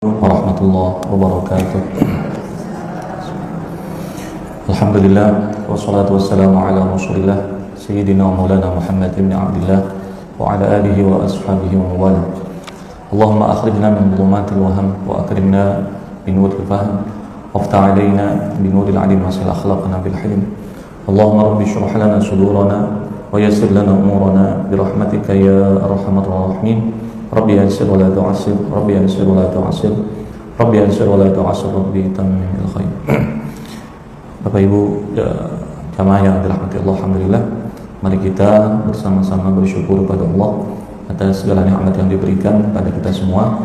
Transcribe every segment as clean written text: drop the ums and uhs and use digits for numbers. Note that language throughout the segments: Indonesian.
Warahmatullahi wabarakatuh. Alhamdulillah wassalatu wassalamu ala Rasulillah Sayyidina wa Maulana Muhammad ibn Abdillah wa ala alihi wa ashabihi wa wala. Allahumma akhrijna min dhulumatil waham wa akrimna bi nuril fahm waftah alaina bi nuril alim wa sil akhlaqna bil hilm. Allahumma rabbi shrah lana sudurana wa yassir lana umurana bi rahmatika ya arhamar rahimin. Rabbi yassir wa la tu'assir, Rabbi yassir wa la tu'assir, Rabbi yassir wa la tu'assir, Rabbi tammimil khair. Bapak Ibu jamaah yang dirahmati Allah, alhamdulillah, mari kita bersama-sama bersyukur kepada Allah atas segala nikmat yang diberikan pada kita semua.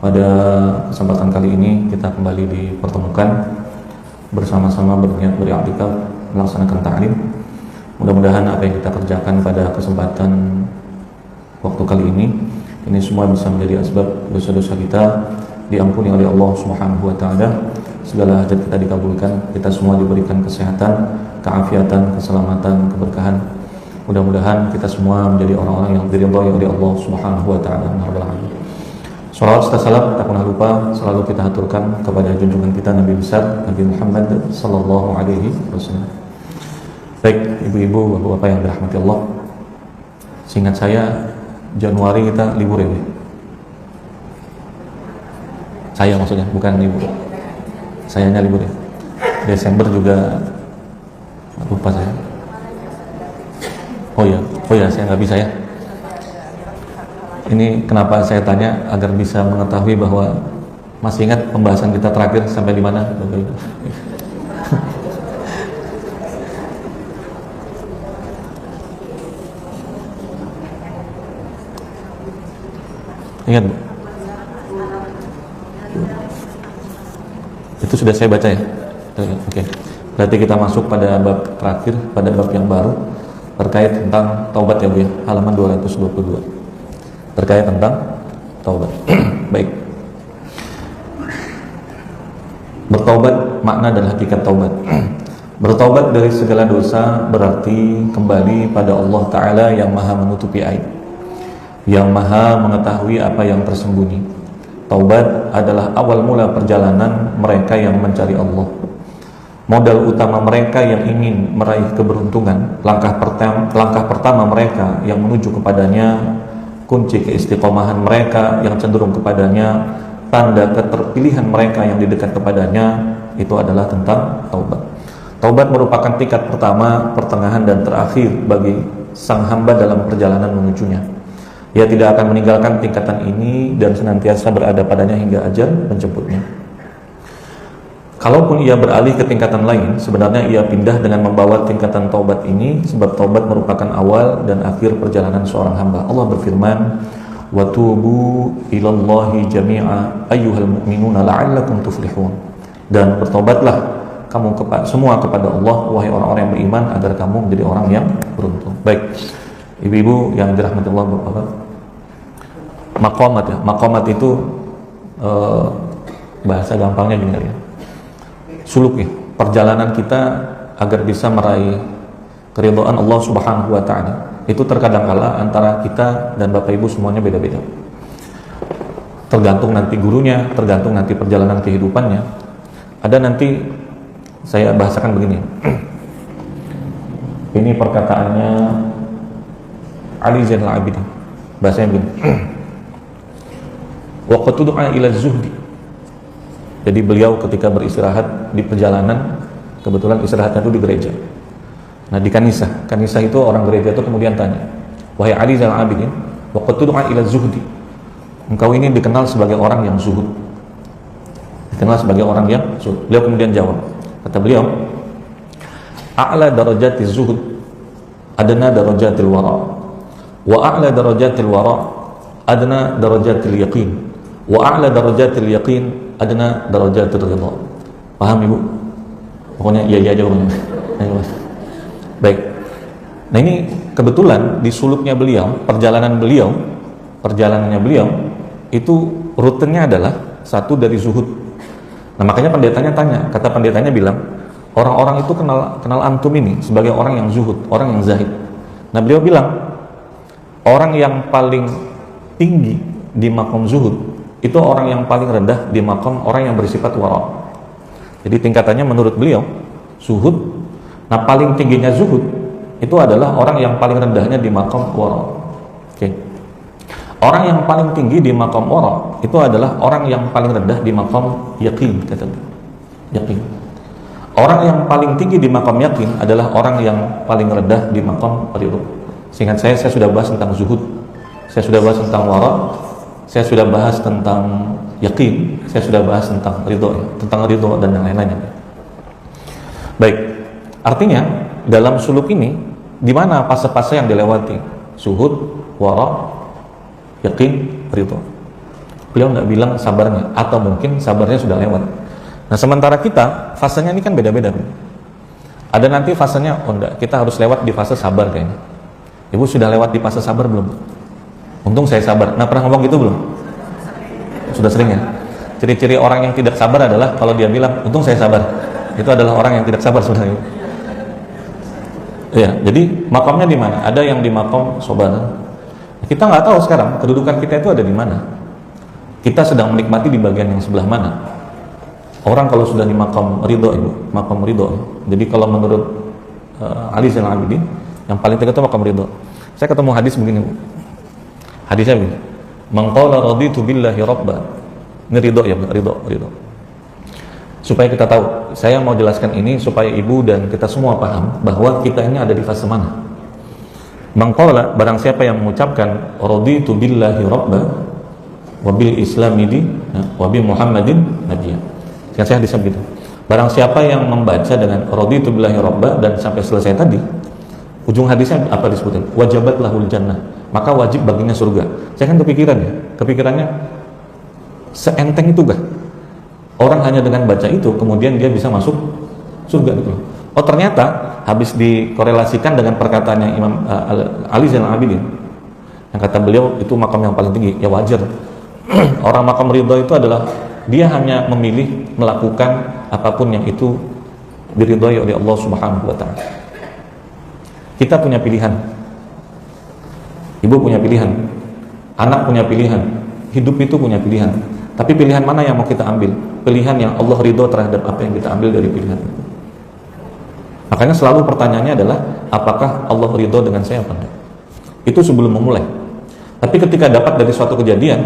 Pada kesempatan kali ini kita kembali dipertemukan bersama-sama berniat beriktikaf melaksanakan ta'lim. Mudah-mudahan apa yang kita kerjakan pada kesempatan waktu kali ini semua bisa menjadi asbab dosa-dosa kita diampuni oleh Allah Subhanahu wa taala. Segala hajat kita dikabulkan, kita semua diberikan kesehatan, keafiatan, keselamatan, keberkahan. Mudah-mudahan kita semua menjadi orang-orang yang diridhai oleh Allah Subhanahu wa taala. Shalawat serta salam tak pernah lupa selalu kita haturkan kepada junjungan kita Nabi besar Nabi Muhammad sallallahu alaihi wasallam. Baik, ibu-ibu, bapak-bapak yang dirahmati Allah. Seingat saya Januari kita libur ya, saya maksudnya, bukan libur, sayanya libur ya. Desember juga lupa saya. Oh ya, saya nggak bisa ya. Ini kenapa saya tanya agar bisa mengetahui bahwa masih ingat pembahasan kita terakhir sampai di mana, Bapak Ibu. Ingat Bu? Itu sudah saya baca ya? Oke. Berarti kita masuk pada bab terakhir, pada bab yang baru terkait tentang taubat ya Bu ya, halaman 222. Terkait tentang taubat. Baik. Bertaubat, makna dan hakikat taubat. Bertaubat dari segala dosa berarti kembali pada Allah Ta'ala yang maha menutupi aib, yang maha mengetahui apa yang tersembunyi. Taubat adalah awal mula perjalanan mereka yang mencari Allah. Modal utama mereka yang ingin meraih keberuntungan, langkah pertama mereka yang menuju kepadanya, kunci keistiqomahan mereka yang cenderung kepadanya, tanda keterpilihan mereka yang didekat kepadanya, itu adalah tentang taubat. Taubat merupakan tingkat pertama, pertengahan dan terakhir bagi sang hamba dalam perjalanan menujunya. Ia tidak akan meninggalkan tingkatan ini dan senantiasa berada padanya hingga ajal menjemputnya. Kalaupun ia beralih ke tingkatan lain, sebenarnya ia pindah dengan membawa tingkatan taubat ini, sebab taubat merupakan awal dan akhir perjalanan seorang hamba. Allah berfirman, "Wa tubu ilallahi jami'a ayyuhal mu'minuna la'allakum tuflihun." Dan bertobatlah kamu semua kepada Allah, wahai orang-orang yang beriman, agar kamu menjadi orang yang beruntung. Baik, ibu-ibu yang dirahmati Allah, Bapak. Maqamat ya, maqamat itu bahasa gampangnya gini ya, suluk ya, perjalanan kita agar bisa meraih keridhaan Allah Subhanahu wa taala. Itu terkadang kala antara kita dan Bapak Ibu semuanya beda-beda. Tergantung nanti gurunya, tergantung nanti perjalanan kehidupannya. Ada nanti saya bahasakan begini. Ini perkataannya Ali Zainal Abidin. Bahasanya begini. Waqtu du'a ila zuhdi. Jadi beliau ketika beristirahat di perjalanan, kebetulan istirahatnya itu di gereja. Nah di kanisah itu orang gereja itu kemudian tanya, wahai Ali Zainal Abidin, waqtu du'a ila zuhdi, engkau ini dikenal sebagai orang yang zuhud. Dikenal sebagai orang yang zuhud. Beliau kemudian jawab, kata beliau, a'la darajatiz zuhud adna darajatil wara, wa a'la darajatil wara adna darajatil yaqin, wa a'la darajatil yaqin adna darajatir ridha. Paham Ibu? Pokoknya iya aja pokoknya. Baik. Nah ini kebetulan di suluknya beliau, perjalanannya beliau itu rutenya adalah satu dari zuhud. Nah makanya pendetanya tanya, kata pendetanya bilang, orang-orang itu kenal antum ini sebagai orang yang zuhud, orang yang zahid. Nah beliau bilang, orang yang paling tinggi di maqam zuhud itu orang yang paling rendah di maqam orang yang bersifat wara. Jadi tingkatannya menurut beliau zuhud. Nah, paling tingginya zuhud itu adalah orang yang paling rendahnya di maqam wara. Oke. Orang yang paling tinggi di maqam wara itu adalah orang yang paling rendah di maqam yaqin, kata beliau. Yakin. Orang yang paling tinggi di maqam yakin adalah orang yang paling rendah di maqam ridho. Seingat saya sudah bahas tentang zuhud, saya sudah bahas tentang wara, saya sudah bahas tentang yakin, saya sudah bahas tentang ridho dan yang lain-lainnya. Baik, artinya dalam suluk ini di mana fase-fase yang dilewati? Zuhud, wara, yakin, ridho. Beliau nggak bilang sabarnya, atau mungkin sabarnya sudah lewat. Nah, sementara kita fasenya ini kan beda-beda. Ada nanti fasenya, oh enggak, kita harus lewat di fase sabar kayaknya. Ibu sudah lewat di fase sabar belum? Untung saya sabar. Nah, pernah ngomong gitu belum? Sudah sering ya? Ciri-ciri orang yang tidak sabar adalah kalau dia bilang, untung saya sabar. Itu adalah orang yang tidak sabar sebenarnya. Ya, jadi makamnya di mana? Ada yang di makam sabar. Kita nggak tahu sekarang kedudukan kita itu ada di mana. Kita sedang menikmati di bagian yang sebelah mana. Orang kalau sudah di makam ridho, Ibu, makam ridho. Jadi kalau menurut Ali Zainal Abidin, yang paling tinggi itu makam ridho. Saya ketemu hadis begini, Bu. Hadisnya begini. Man qala raditu billahi rabba. Ini ridho ya, ridho. Supaya kita tahu, saya mau jelaskan ini supaya ibu dan kita semua paham bahwa kita ini ada di fase mana. Man qala, barang siapa yang mengucapkan raditu billahi rabba wa bil islami di wa bi Muhammadin nabiyya. Yang saya hadisnya begitu. Barang siapa yang membaca dengan raditu billahi rabba dan sampai selesai tadi, ujung hadisnya apa disebutkan? Wajabat lahul jannah, maka wajib baginya surga. Saya kan kepikirannya seenteng itu kah? Orang hanya dengan baca itu kemudian dia bisa masuk surga gitu. Oh, ternyata habis dikorelasikan dengan perkataannya Imam Ali Zainal Abidin yang kata beliau itu makam yang paling tinggi. Ya wajar. Orang makam ridho itu adalah dia hanya memilih melakukan apapun yang itu diridhoi oleh Allah Subhanahu wa taala. Kita punya pilihan, ibu punya pilihan, anak punya pilihan, hidup itu punya pilihan. Tapi pilihan mana yang mau kita ambil? Pilihan yang Allah ridho terhadap apa yang kita ambil dari pilihan itu. Makanya selalu pertanyaannya adalah apakah Allah ridho dengan saya apa enggak? Itu sebelum memulai. Tapi ketika dapat dari suatu kejadian,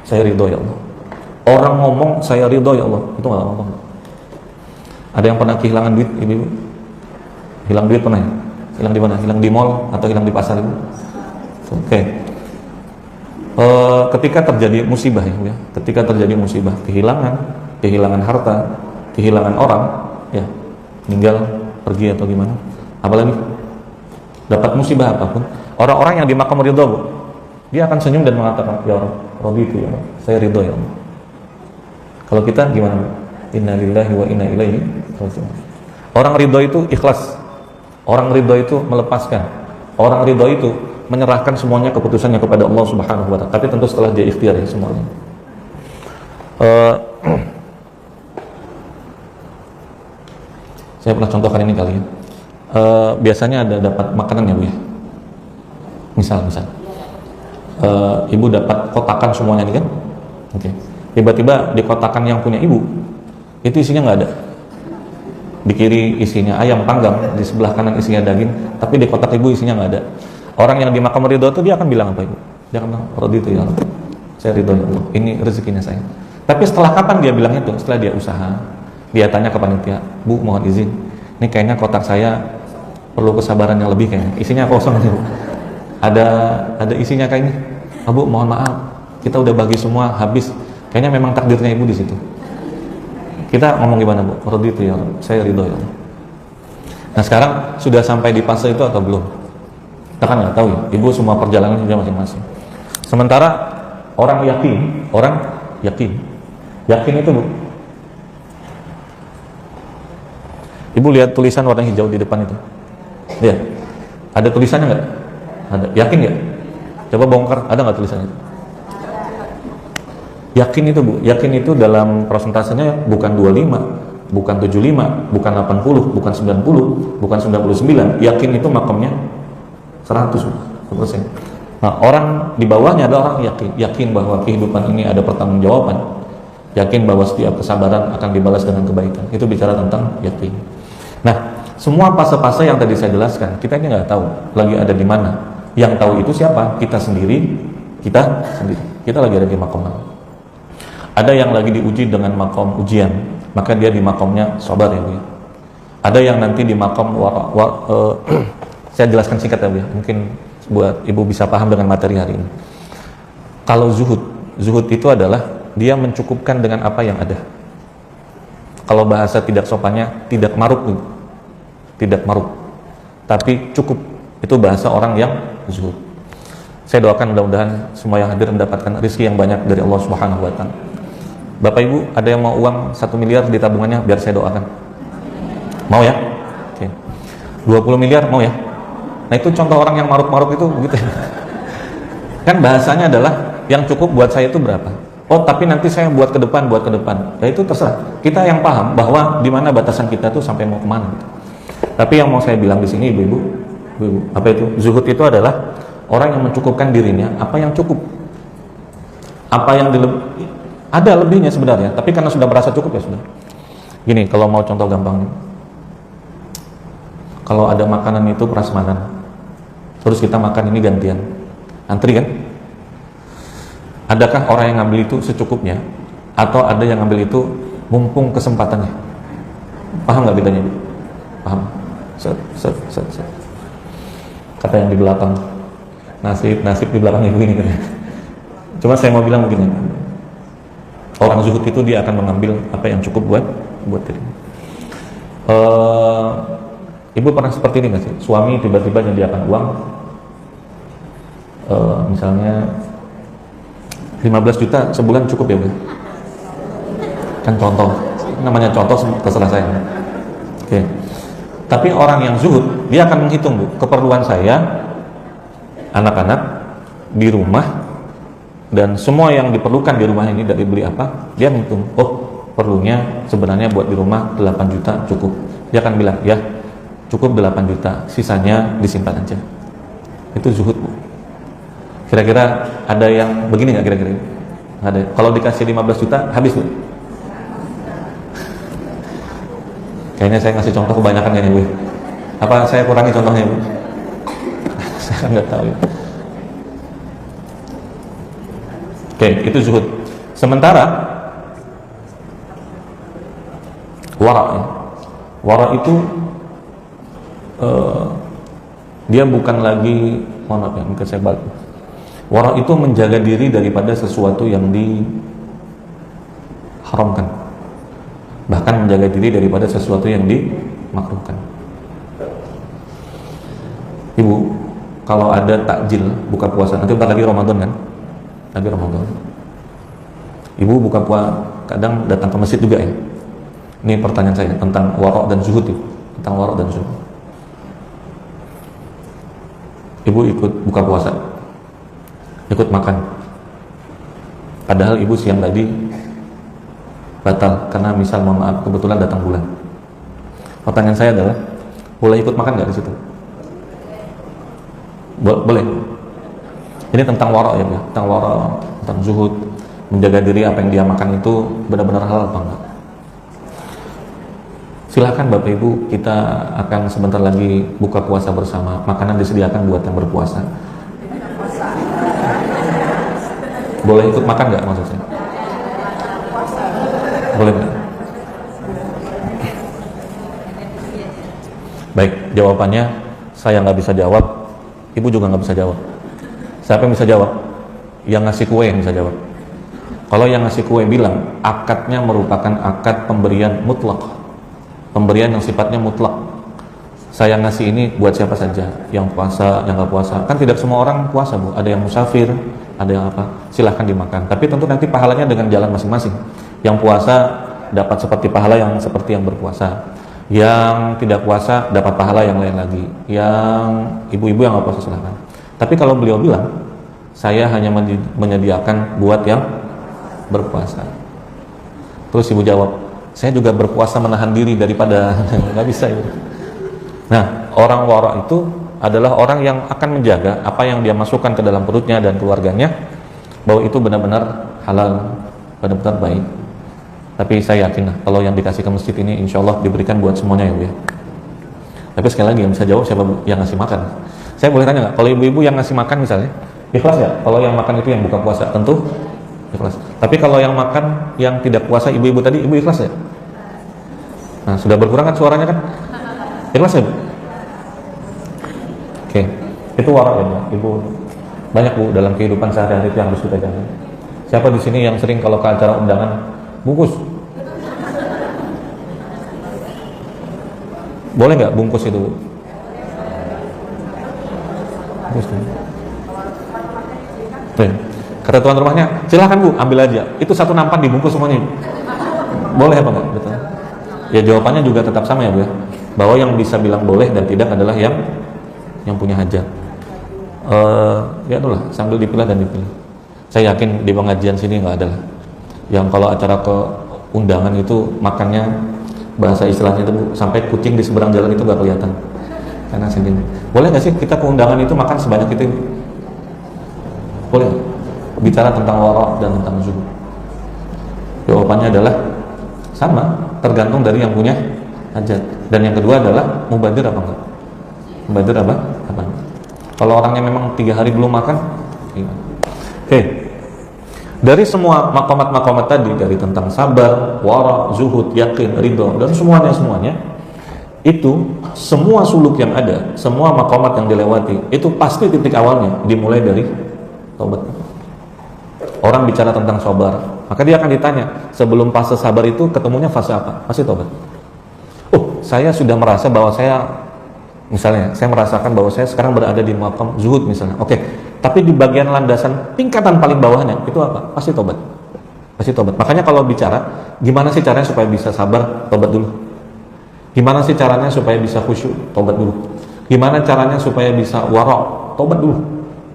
saya ridho ya Allah. Orang ngomong saya ridho ya Allah, itu nggak ngomong. Ada yang pernah kehilangan duit, ibu? Hilang duit pernah ya? Hilang di mana? Hilang di mall atau hilang di pasar itu? Oke. Ketika terjadi musibah ya, ketika terjadi musibah, kehilangan harta, kehilangan orang, ya, meninggal, pergi atau gimana, apalagi dapat musibah apapun, orang-orang yang di makam ridho, Bu, dia akan senyum dan mengatakan, ya Allah, raditu ya Allah, saya ridho ya Allah. Kalau kita gimana, Bu? Inna lillahi wa inna ilaihi raji'un. Orang ridho itu ikhlas, orang ridho itu melepaskan, orang ridho itu menyerahkan semuanya keputusannya kepada Allah Subhanahu wa taala. Tapi tentu setelah dia ikhtiar ya semuanya. Saya pernah contohkan ini kali ya. Biasanya ada dapat makanan ya, Bu ya. Misal ibu dapat kotakan semuanya nih kan. Oke. Tiba-tiba di kotakan yang punya ibu itu isinya nggak ada. Di kiri isinya ayam panggang, di sebelah kanan isinya daging, tapi di kotak ibu isinya nggak ada. Orang yang di makam ridho itu dia akan bilang apa, Ibu? Dia akan bilang, raditu ya Allah, saya ridho ya Allah, ini rezekinya saya. Tapi setelah kapan dia bilang itu? Setelah dia usaha, dia tanya ke panitia, Bu mohon izin, ini kayaknya kotak saya perlu kesabaran yang lebih kayaknya, isinya kosong nih, Bu. Ada isinya kayaknya, Bu mohon maaf, kita udah bagi semua habis, kayaknya memang takdirnya Ibu di situ. Kita ngomong gimana, Bu? Raditu ya Allah, saya ridho ya Allah. Nah sekarang sudah sampai di fase itu atau belum? Kita kan nggak tahu ya, ibu semua perjalanan juga masing-masing. Sementara orang yakin itu, Bu. Ibu lihat tulisan warna hijau di depan itu, ya, ada tulisannya nggak? Ada. Yakin nggak? Coba bongkar, ada nggak tulisannya? Yakin itu, Bu. Yakin itu dalam prosentasenya bukan 25, bukan 75, bukan 80, bukan 90, bukan 99. Yakin itu makamnya 100%. Nah, orang di bawahnya ada orang yakin bahwa kehidupan ini ada pertanggungjawaban, yakin bahwa setiap kesabaran akan dibalas dengan kebaikan. Itu bicara tentang yakin. Nah, semua fase-fase yang tadi saya jelaskan, kita ini nggak tahu lagi ada di mana. Yang tahu itu siapa? Kita sendiri. Kita lagi ada di makom mana? Ada yang lagi diuji dengan makom ujian, maka dia di makomnya sabar ya Bu ya. Ada yang nanti di makom saya jelaskan singkat ya Bu ya. Mungkin buat ibu bisa paham dengan materi hari ini. Kalau zuhud itu adalah dia mencukupkan dengan apa yang ada. Kalau bahasa tidak sopannya, tidak maruk, tapi cukup. Itu bahasa orang yang zuhud. Saya doakan mudah-mudahan semua yang hadir mendapatkan rezeki yang banyak dari Allah Subhanahu wa Ta'ala. Bapak Ibu, ada yang mau uang 1 miliar di tabungannya biar saya doakan? Mau ya? Oke. 20 miliar mau ya? Nah, itu contoh orang yang maruk-maruk itu begitu. Kan bahasanya adalah yang cukup buat saya itu berapa? Oh, tapi nanti saya buat ke depan. Ya itu terserah. Kita yang paham bahwa di mana batasan kita tuh sampai mau kemana gitu. Tapi yang mau saya bilang di sini ibu-ibu, apa itu? Zuhud itu adalah orang yang mencukupkan dirinya apa yang cukup. Apa yang ada lebihnya sebenarnya, tapi karena sudah merasa cukup ya sudah. Gini, kalau mau contoh gampang. Kalau ada makanan itu prasmanan, terus kita makan ini gantian, antri kan? Adakah orang yang ngambil itu secukupnya, atau ada yang ngambil itu mumpung kesempatannya? Paham nggak bedanya? Paham? Set. Kata yang di belakang, nasib di belakang ibu ini kan? Cuma saya mau bilang begini, orang zuhud itu dia akan mengambil apa yang cukup buat diri. Ibu pernah seperti ini nggak sih? Suami tiba-tiba nyediakan uang, misalnya 15 juta sebulan cukup ya Bu? Kan contoh, namanya contoh terserah saya. Oke. Tapi orang yang zuhud, dia akan menghitung Bu, keperluan saya, anak-anak, di rumah, dan semua yang diperlukan di rumah ini dari beli apa, dia menghitung. Oh, perlunya sebenarnya buat di rumah 8 juta cukup. Dia akan bilang, ya cukup 8 juta, sisanya disimpan aja. Itu zuhud Bu. Kira-kira ada yang begini nggak kira-kira? Nggak ada. Kalau dikasih 15 juta habis Bu. Kayaknya saya ngasih contoh kebanyakan kayaknya Bu. Apa saya kurangi contohnya Bu? Saya nggak tahu ya. Oke, itu zuhud. Sementara wara itu dia bukan lagi, mohon maaf ya, mungkin saya balik. Wara itu menjaga diri daripada sesuatu yang diharamkan, bahkan menjaga diri daripada sesuatu yang dimakruhkan. Ibu, kalau ada takjil buka puasa, nanti bentar lagi Ramadan kan? Lagi Ramadan. Ibu buka puasa, kadang datang ke masjid juga ya? Ini pertanyaan saya tentang wara' dan zuhud itu, tentang wara' dan zuhud. Ibu ikut buka puasa, ikut makan, padahal ibu siang tadi batal karena misal mohon maaf kebetulan datang bulan. Pertanyaan saya adalah, boleh ikut makan nggak di situ? Boleh. Ini tentang wara' ya, tentang wara', tentang zuhud, menjaga diri apa yang dia makan itu benar-benar halal apa enggak. Silakan Bapak Ibu, kita akan sebentar lagi buka puasa bersama. Makanan disediakan buat yang berpuasa. Boleh ikut makan nggak maksud saya? Boleh nggak? Baik, jawabannya saya nggak bisa jawab, Ibu juga nggak bisa jawab. Siapa yang bisa jawab? Yang ngasih kue yang bisa jawab. Kalau yang ngasih kue bilang akadnya merupakan akad pemberian mutlak, pemberian yang sifatnya mutlak. Saya ngasih ini buat siapa saja, yang puasa, yang nggak puasa. Kan tidak semua orang puasa Bu, ada yang musafir, ada yang apa. Silahkan dimakan. Tapi tentu nanti pahalanya dengan jalan masing-masing. Yang puasa dapat seperti pahala yang seperti yang berpuasa. Yang tidak puasa dapat pahala yang lain lagi. Yang ibu-ibu yang nggak puasa silahkan. Tapi kalau beliau bilang, saya hanya menyediakan buat yang berpuasa. Terus ibu jawab, saya juga berpuasa menahan diri daripada nggak bisa ya. Nah, orang wara itu adalah orang yang akan menjaga apa yang dia masukkan ke dalam perutnya dan keluarganya, bahwa itu benar-benar halal, benar-benar baik. Tapi saya yakin kalau yang dikasih ke masjid ini insya Allah diberikan buat semuanya ya Bu ya. Tapi sekali lagi yang bisa jawab siapa yang ngasih makan. Saya boleh tanya nggak, kalau ibu-ibu yang ngasih makan misalnya, ikhlas ya? Kalau yang makan itu yang buka puasa, tentu ikhlas. Tapi kalau yang makan yang tidak puasa, ibu-ibu tadi, ibu ikhlas ya? Nah, sudah berkurang kan suaranya kan? Ikhlas ya Bu? Oke, itu warak ya Bu. Ibu banyak Bu dalam kehidupan sehari-hari itu yang harus kita jaga. Siapa di sini yang sering kalau ke acara undangan bungkus? Boleh nggak bungkus itu Bu? Bungkus kan? Kata tuan rumahnya, silahkan Bu, ambil aja. Itu satu nampan dibungkus semuanya. Boleh apa enggak? Betul. Ya jawabannya juga tetap sama ya Bu ya. Bahwa yang bisa bilang boleh dan tidak adalah yang punya hajat. Ya itulah, sambil dipilah dan dipilih. Saya yakin di pengajian sini nggak ada lah. Yang kalau acara ke undangan itu makannya bahasa istilahnya itu Bu, sampai kucing di seberang jalan itu nggak kelihatan. Karena segini. Boleh nggak sih kita ke undangan itu makan sebanyak itu? Boleh. Bicara tentang warak dan tentang zuhud. Jawabannya adalah sama, tergantung dari yang punya hajat. Dan yang kedua adalah mubadir apa enggak? Mubadir apa? Apa? Kalau orangnya memang 3 hari belum makan, gimana? Oke. Dari semua makomat-makomat tadi, dari tentang sabar, warak, zuhud, yakin, ridho, dan semuanya itu semua suluk yang ada, semua makomat yang dilewati, itu pasti titik awalnya dimulai dari taubat. Orang bicara tentang sabar, maka dia akan ditanya, sebelum fase sabar itu ketemunya fase apa? Pasti taubat. Oh, saya sudah merasa bahwa saya, misalnya, saya merasakan bahwa saya sekarang berada di makam zuhud misalnya. Oke, tapi di bagian landasan tingkatan paling bawahnya itu apa? Pasti taubat. Pasti taubat. Makanya kalau bicara, gimana sih caranya supaya bisa sabar? Taubat dulu. Gimana sih caranya supaya bisa khusyuk? Taubat dulu. Gimana caranya supaya bisa warak? Taubat dulu.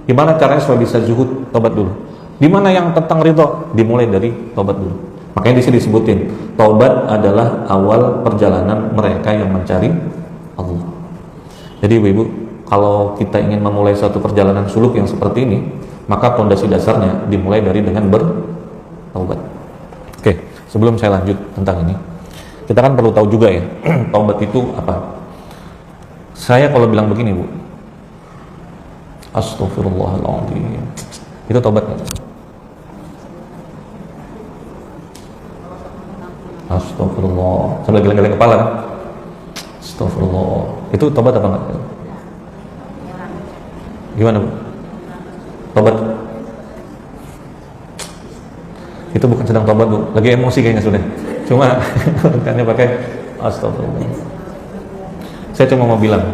Gimana caranya supaya bisa zuhud? Taubat dulu. Dimana yang tentang ridho? Dimulai dari taubat dulu. Makanya di sini disebutin, taubat adalah awal perjalanan mereka yang mencari Allah. Jadi ibu, kalau kita ingin memulai suatu perjalanan suluk yang seperti ini, maka fondasi dasarnya dimulai dari dengan bertaubat. Oke, sebelum saya lanjut tentang ini, kita kan perlu tahu juga ya, taubat itu apa? Saya kalau bilang begini Bu, Astaghfirullahaladzim, itu taubat nggak? Astagfirullah, sambil geleng-geleng kepala kan? Astagfirullah, itu tobat apa enggak? Gimana Bu? Tobat? Itu bukan sedang tobat Bu, lagi emosi kayaknya sudah. Cuma makanya pakai astagfirullah. Saya cuma mau bilang,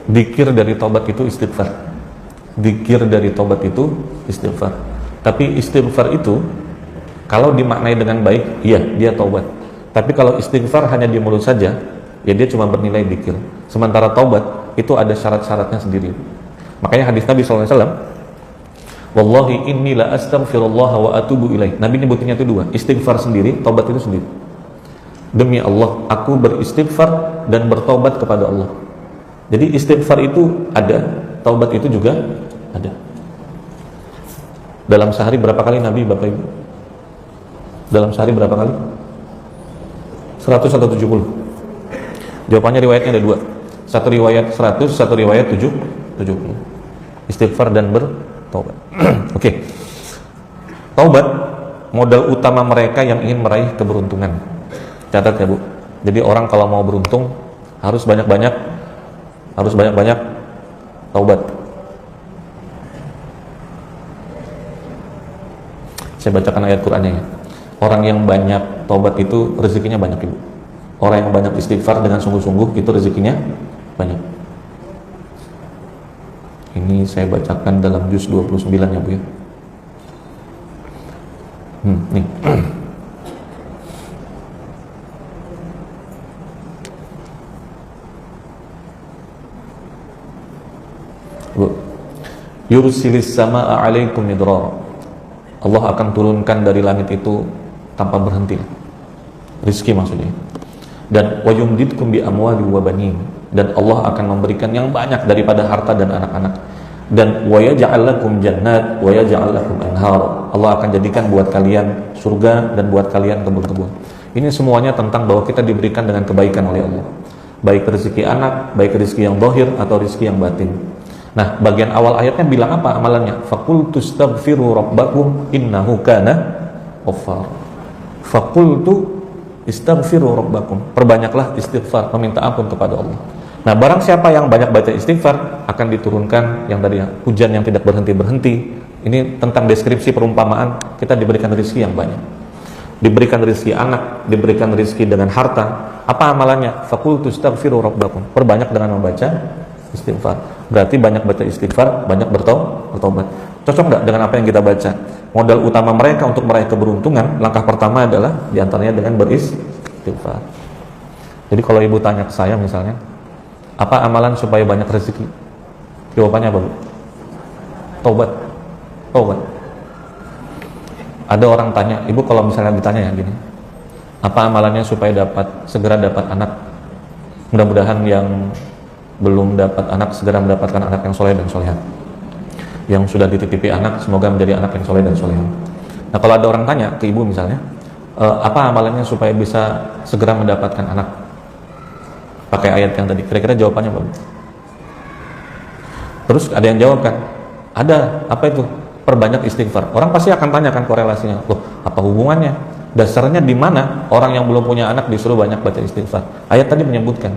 dzikir dari tobat itu istighfar. Dzikir dari tobat itu istighfar. Tapi istighfar itu kalau dimaknai dengan baik, iya dia taubat. Tapi kalau istighfar hanya di mulut saja, ya dia cuma bernilai dzikir. Sementara taubat itu ada syarat-syaratnya sendiri. Makanya hadis Nabi SAW, Wallahi inni la astaghfirullah wa atubu ilaih. Nabi nyebutinnya itu 2, istighfar sendiri, taubat itu sendiri. Demi Allah, aku beristighfar dan bertaubat kepada Allah. Jadi istighfar itu ada, taubat itu juga ada. Dalam sehari berapa kali Nabi, Bapak Ibu? Dalam sehari berapa kali? 100 atau 70? Jawabannya riwayatnya ada 2. Satu riwayat 100, satu riwayat 70. Istighfar dan bertaubat. Oke. Taubat modal utama mereka yang ingin meraih keberuntungan. Catat ya Bu. Jadi orang kalau mau beruntung harus banyak-banyak taubat. Saya bacakan ayat Qur'annya ya. Orang yang banyak taubat itu rezekinya banyak Ibu. Orang yang banyak istighfar dengan sungguh-sungguh itu rezekinya banyak. Ini saya bacakan dalam juz 29 ya Bu ya. Nih. Bu. Yursilis samaa 'alaikum midrar. Allah akan turunkan dari langit itu tanpa berhenti. Rizki maksudnya. Dan wa yumdidkum bi amwali wa banin. dan Allah akan memberikan yang banyak daripada harta dan anak-anak. Dan wa yaj'al lakum jannat wa yaj'al lakum anhar. Allah akan jadikan buat kalian surga dan buat kalian kebun-kebun. Ini semuanya tentang bahwa kita diberikan dengan kebaikan oleh Allah. Baik rezeki anak, baik rezeki yang zahir atau rezeki yang batin. Nah, bagian awal ayatnya bilang apa amalannya? Faqultu astaghfiru rabbakum innahu kana ghaffar. Faqultu istaghfiru rabbakum. Perbanyaklah istighfar, meminta ampun kepada Allah. Nah, barang siapa yang banyak baca istighfar akan diturunkan yang tadi hujan yang tidak berhenti-berhenti. Ini tentang deskripsi perumpamaan kita diberikan rezeki yang banyak. Diberikan rezeki anak, diberikan rezeki dengan harta. Apa amalannya? Faqultu astaghfiru rabbakum. Perbanyak dengan membaca istighfar. Berarti banyak baca istighfar, banyak bertobat. Cocok nggak dengan apa yang kita baca? Modal utama mereka untuk meraih keberuntungan, langkah pertama adalah diantaranya dengan beristighfar. Jadi kalau ibu tanya ke saya misalnya, apa amalan supaya banyak rezeki? Jawabannya apa, Bu? Taubat. Ada orang tanya, ibu kalau misalnya ditanya ya gini, apa amalannya supaya segera dapat anak? Mudah-mudahan yang belum dapat anak segera mendapatkan anak yang soleh dan soleha. Yang sudah dititipi anak semoga menjadi anak yang soleh dan soleha. Nah, kalau ada orang tanya ke ibu misalnya, apa amalannya supaya bisa segera mendapatkan anak? Pakai ayat yang tadi, kira-kira jawabannya apa? Terus ada yang jawab kan? Ada, apa itu? Perbanyak istighfar. Orang pasti akan tanyakan korelasinya. Loh, apa hubungannya? Dasarnya di mana orang yang belum punya anak disuruh banyak baca istighfar? Ayat tadi menyebutkan,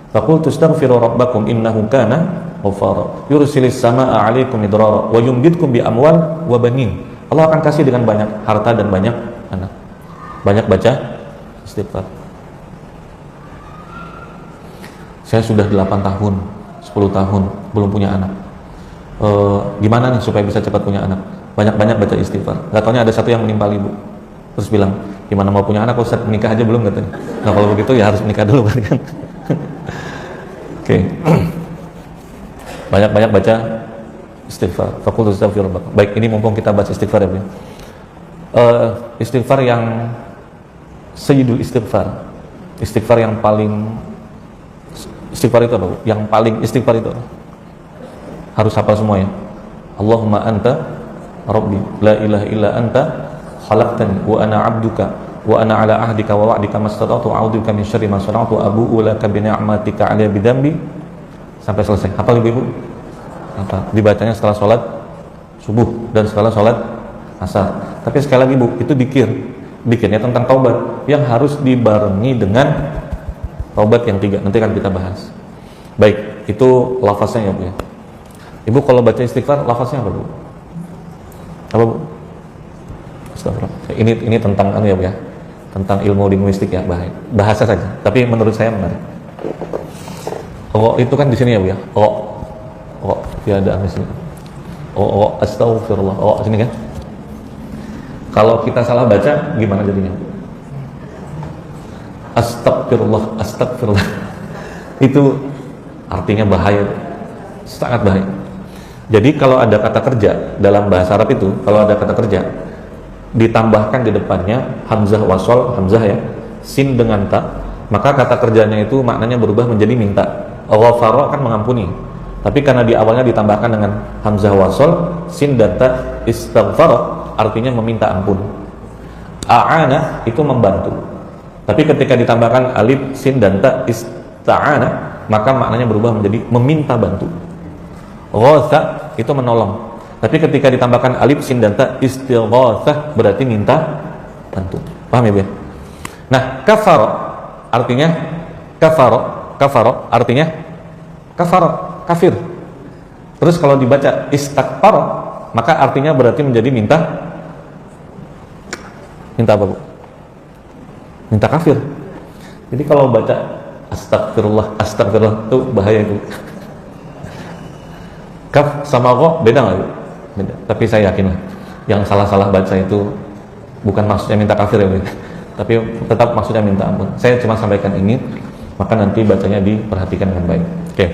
faqultu astaghfiru rabbakum innahu kana ghaffara yursilis samaa'a 'alaikum midrara wa yumdidkum bi amwal wa banin. Allah akan kasih dengan banyak harta dan banyak anak. Banyak baca istighfar. Saya sudah 8 tahun, 10 tahun belum punya anak. Gimana nih supaya bisa cepat punya anak? Banyak-banyak baca istighfar. Gak taunya ada satu yang menimpa ibu. Terus bilang, gimana mau punya anak? Ustaz, menikah aja belum katanya. Nah, kalau begitu ya harus menikah dulu kan. Oke. Banyak-banyak baca istighfar. Faqultu astaghfiru rabbakum. Baik, ini mumpung kita baca istighfar ya, Bu. Istighfar yang sayyidul istighfar. Istighfar yang paling istighfar itu apa, Bu? Yang paling istighfar itu apa? Harus hafal semua ya. Allahumma anta rabbi la ilaha illa anta khalaqtani wa ana 'abduka wa ana 'ala ahdika wa wa'dika mastata'tu a'udzubika min syarri ma sana'tu abu'u laka bi ni'matika 'alayya bi dzambi. Sampai selesai. Hafal Ibu? Hafal. Dibacanya setelah sholat subuh dan setelah sholat asar. Tapi sekali lagi, Bu, itu dikirnya tentang taubat yang harus dibarengi dengan taubat yang 3, nanti kan kita bahas. Baik, itu lafaznya ya, Bu ya. Ibu kalau baca istighfar, lafaznya apa, Bu? Apa, Bu? Astagfirullah. Ini tentang ya, Bu ya. Tentang ilmu linguistik ya, bahasa saja. Tapi menurut saya menarik. Itu kan di sini ya, Bu ya. Tiada di sini. Astagfirullah. Sini kan. Kalau kita salah baca gimana jadinya? Astagfirullah. Itu artinya bahaya, sangat bahaya. Jadi kalau ada kata kerja dalam bahasa Arab itu, kalau ada kata kerja ditambahkan di depannya hamzah wasol, hamzah ya, sin dengan ta, maka kata kerjanya itu maknanya berubah menjadi minta. Ghafara kan mengampuni. Tapi karena di awalnya ditambahkan dengan hamzah wasol, sin dan ta, istaghfara artinya meminta ampun. A'ana itu membantu. Tapi ketika ditambahkan alif, sin dan ta, ista'ana, maka maknanya berubah menjadi meminta bantu. Ghatha itu menolong. Tapi ketika ditambahkan alif, sin dan ta, istighatsah berarti minta bantu. Paham ya, Bu? Nah, kafara artinya artinya kafir. Terus kalau dibaca istakbara, maka artinya berarti menjadi minta apa, Bu? Minta kafir. Jadi kalau baca astagfirullah itu bahaya itu. Kaf sama gha beda nggak, Bu? Beda. Tapi saya yakin lah, yang salah-salah baca itu bukan maksudnya minta kafir ya, Bu. Tapi tetap maksudnya minta ampun. Saya cuma sampaikan ini, maka nanti bacanya diperhatikan dengan baik. Oke.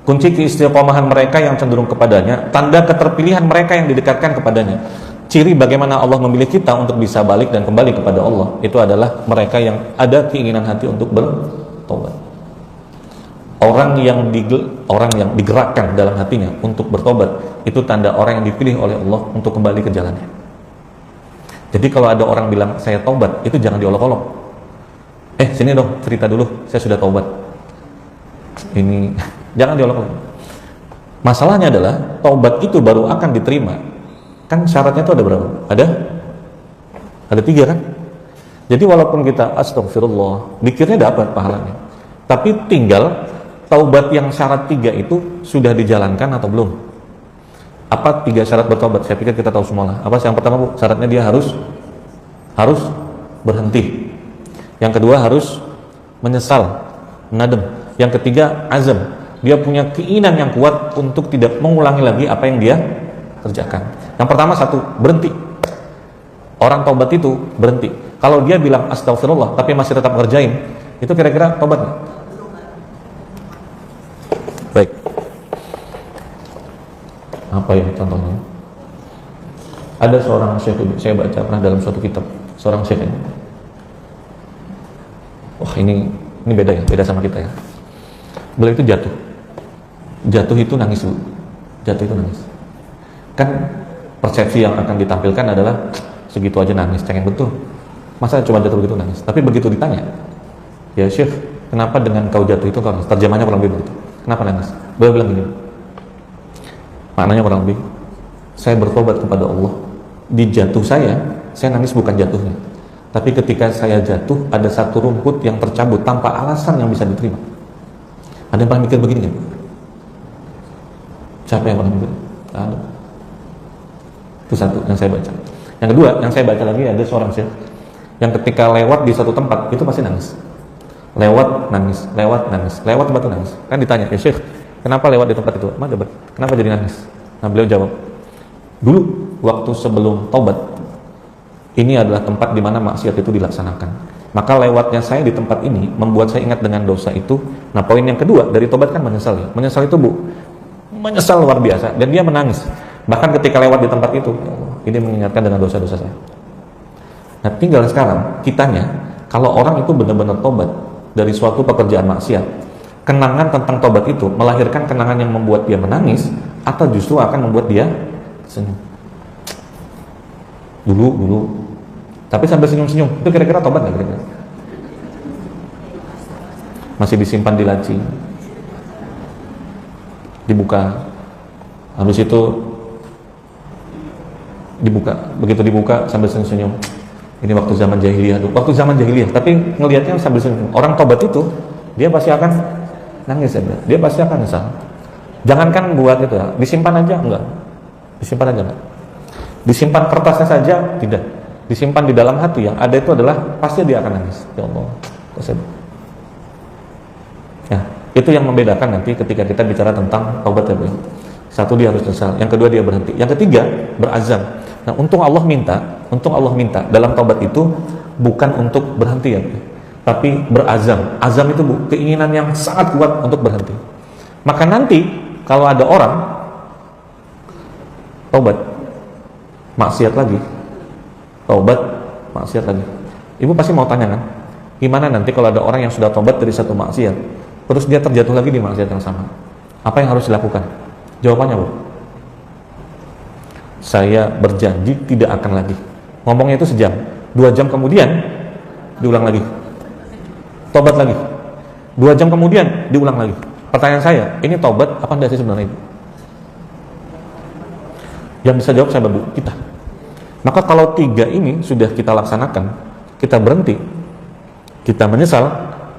Kunci keistiqomahan mereka yang cenderung kepadanya, tanda keterpilihan mereka yang didekatkan kepadanya. ciri bagaimana Allah memilih kita untuk bisa balik dan kembali kepada Allah itu adalah mereka yang ada keinginan hati untuk bertobat. Orang yang digerakkan dalam hatinya untuk bertobat itu tanda orang yang dipilih oleh Allah untuk kembali ke jalannya. Jadi kalau ada orang bilang saya tobat, itu jangan diolok-olok. Sini dong cerita dulu, saya sudah tobat. Ini jangan diolok-olok. Masalahnya adalah tobat itu baru akan diterima. Kan syaratnya itu ada berapa? Ada 3 kan? Jadi walaupun kita astagfirullah, dikirnya dapat pahalanya. Tapi tinggal taubat yang syarat 3 itu sudah dijalankan atau belum? Apa 3 syarat bertobat? Saya pikir kita tahu semua lah. Apa yang pertama, Bu? Syaratnya dia harus berhenti. Yang kedua harus menyesal, nadem. Yang ketiga azam. Dia punya keinginan yang kuat untuk tidak mengulangi lagi apa yang dia kerjakan. Yang pertama 1, berhenti. Orang taubat itu berhenti. Kalau dia bilang astagfirullah tapi masih tetap ngerjain, itu kira-kira taubat nggak? Baik. Apa ya contohnya? Ada seorang syekh, saya baca pernah dalam suatu kitab, seorang syekh ini. Wah, ini beda ya, beda sama kita ya. Beliau itu jatuh itu nangis, Bu. Jatuh itu nangis. Kan persepsi yang akan ditampilkan adalah segitu aja nangis, cengeng betul. Masa cuma jatuh begitu nangis? Tapi begitu ditanya, ya Syekh, kenapa dengan kau jatuh itu kau nangis? Terjemahnya kurang lebih begitu. Kenapa nangis? Beliau bilang gini, maknanya kurang lebih, saya bertobat kepada Allah. Di jatuh saya nangis bukan jatuhnya. Tapi ketika saya jatuh, ada satu rumput yang tercabut tanpa alasan yang bisa diterima. Ada yang pernah mikir begini kan? Siapa yang pernah mikir? Ada. Itu satu yang saya baca. Yang kedua, yang saya baca lagi ada seorang syekh yang ketika lewat di satu tempat itu pasti nangis. Lewat nangis. Lewat tempat itu nangis. Kan ditanya, ya Syekh, kenapa lewat di tempat itu? Kenapa jadi nangis? Nah, beliau jawab, dulu waktu sebelum tobat, ini adalah tempat di mana maksiat itu dilaksanakan. Maka lewatnya saya di tempat ini membuat saya ingat dengan dosa itu. Nah, poin yang kedua dari tobat kan menyesal ya. Menyesal itu, Bu, menyesal luar biasa, dan dia menangis. Bahkan ketika lewat di tempat itu, ini mengingatkan dengan dosa-dosa saya. Nah, tinggal sekarang kitanya, kalau orang itu benar-benar tobat dari suatu pekerjaan maksiat, kenangan tentang tobat itu melahirkan kenangan yang membuat dia menangis atau justru akan membuat dia senyum. Dulu tapi sambil senyum-senyum, itu kira-kira tobat nggak kira-kira? Masih disimpan di laci, dibuka, habis itu begitu dibuka sambil senyum-senyum. Ini waktu zaman jahiliyah dulu, tapi ngelihatnya sambil senyum. Orang tobat itu dia pasti akan nangis ya, dia pasti akan nyesal. Jangankan buat itu ya, disimpan aja enggak, disimpan kertasnya saja tidak, disimpan di dalam hati yang ada itu adalah pasti dia akan nangis. Ya Allah, ya, itu yang membedakan nanti ketika kita bicara tentang taubat ya, Bu. Satu, dia harus nyesal, yang kedua dia berhenti, yang ketiga berazam. Nah, untung Allah minta dalam taubat itu bukan untuk berhenti ya, tapi berazam. Azam itu, Bu, keinginan yang sangat kuat untuk berhenti. Maka nanti kalau ada orang taubat maksiat lagi, Ibu pasti mau tanya kan, gimana nanti kalau ada orang yang sudah taubat dari satu maksiat, terus dia terjatuh lagi di maksiat yang sama, apa yang harus dilakukan? Jawabannya, Bu, saya berjanji tidak akan lagi. Ngomongnya itu sejam, 2 jam kemudian diulang lagi, tobat lagi, 2 jam kemudian diulang lagi. Pertanyaan saya, ini tobat apa enggak sih sebenarnya, Ibu? Yang bisa jawab saya, Bu, kita. Maka kalau 3 ini sudah kita laksanakan, kita berhenti, kita menyesal,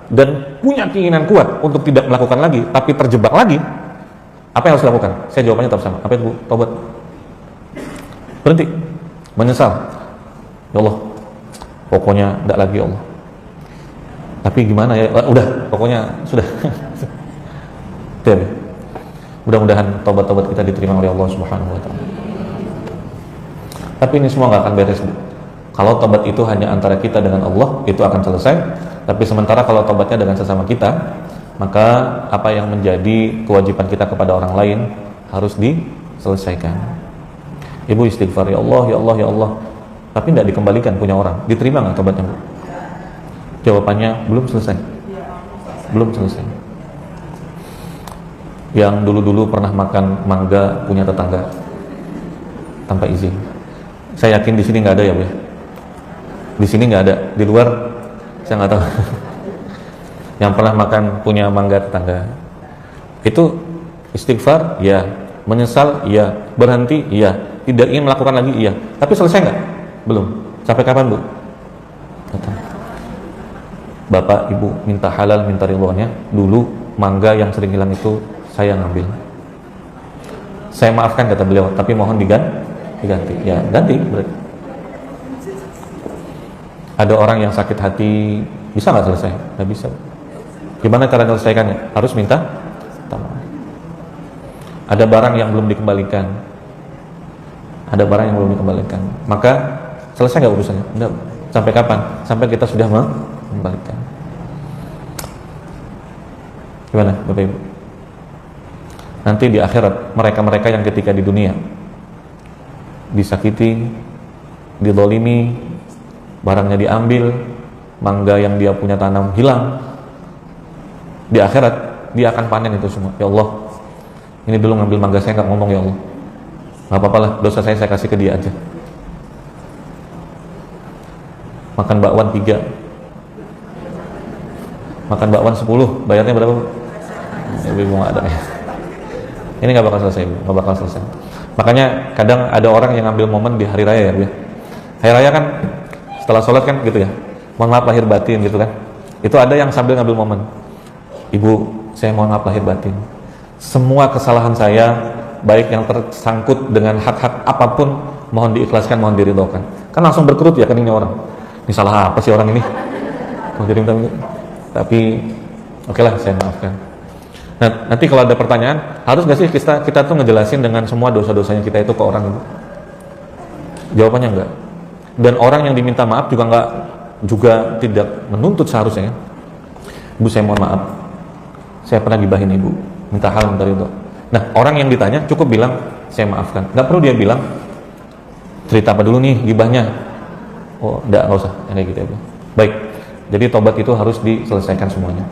dan punya keinginan kuat untuk tidak melakukan lagi, tapi terjebak lagi, apa yang harus dilakukan? Saya jawabannya tetap sama. Apa itu, Bu? Tobat. Berhenti, menyesal. Ya Allah, pokoknya tidak lagi, ya Allah. Tapi gimana ya? Udah, pokoknya sudah. Mudah-mudahan tobat-tobat kita diterima oleh Allah Subhanahu wa Ta'ala. Tapi ini semua nggak akan beres, Bu. Kalau tobat itu hanya antara kita dengan Allah, itu akan selesai. Tapi sementara kalau tobatnya dengan sesama kita, maka apa yang menjadi kewajiban kita kepada orang lain harus diselesaikan. Ibu istighfar, ya Allah, ya Allah, ya Allah, tapi tidak dikembalikan punya orang, diterima nggak tobatnya Bu? Jawabannya belum selesai. Belum selesai. Yang dulu-dulu pernah makan mangga punya tetangga tanpa izin. Saya yakin di sini nggak ada ya Bu. Di sini nggak ada, di luar saya nggak tahu. Yang pernah makan punya mangga tetangga, itu istighfar, ya. Menyesal, ya. Berhenti, ya. Tidak ingin melakukan lagi, iya. Tapi selesai nggak? Belum. Sampai kapan Bu? Datang. Bapak Ibu minta halal, minta ridhonya. Dulu mangga yang sering hilang itu saya ngambil. Saya maafkan kata beliau, tapi mohon diganti. Ya, ganti berarti. Ada orang yang sakit hati, bisa nggak selesai? Nggak bisa. Gimana cara menyelesaikannya? Harus minta maaf. Ada barang yang belum dikembalikan. Ada barang yang belum dikembalikan. Maka selesai nggak urusannya? Enggak. Sampai kapan? Sampai kita sudah mengembalikan. Gimana Bapak Ibu? Nanti di akhirat mereka-mereka yang ketika di dunia disakiti, didolimi, barangnya diambil, mangga yang dia punya tanam hilang, di akhirat dia akan panen itu semua. Ya Allah, ini dulu ngambil mangga saya, nggak ngomong, ya Allah, nggak apa-apa lah, dosa saya kasih ke dia aja. Makan bakwan 3, makan bakwan 10, bayarnya berapa? Ibu nggak ada ya. Ini nggak bakal selesai, nggak bakal selesai. Makanya kadang ada orang yang ambil momen di hari raya ya. Hari raya kan setelah sholat kan gitu ya, mohon maaf lahir batin gitu kan. Itu ada yang sambil ngambil momen, Ibu saya mohon maaf lahir batin, semua kesalahan saya baik yang tersangkut dengan hak-hak apapun mohon diikhlaskan, mohon diridhokan. Kan langsung berkerut ya keningnya orang, ini salah apa sih orang ini, mau jadi minta. Tapi oke lah, saya maafkan. Nah, nanti kalau ada pertanyaan, harus nggak sih kita tuh ngejelasin dengan semua dosa-dosanya kita itu ke orang, Ibu? Jawabannya enggak. Dan orang yang diminta maaf juga tidak menuntut seharusnya. Ibu saya mohon maaf, saya pernah gibahin Ibu, minta hal dari itu. Nah, orang yang ditanya cukup bilang saya maafkan. Nggak perlu dia bilang cerita apa dulu nih gibahnya. Oh, nggak usah kayak gitu ya Bu. Baik. Jadi tobat itu harus diselesaikan semuanya.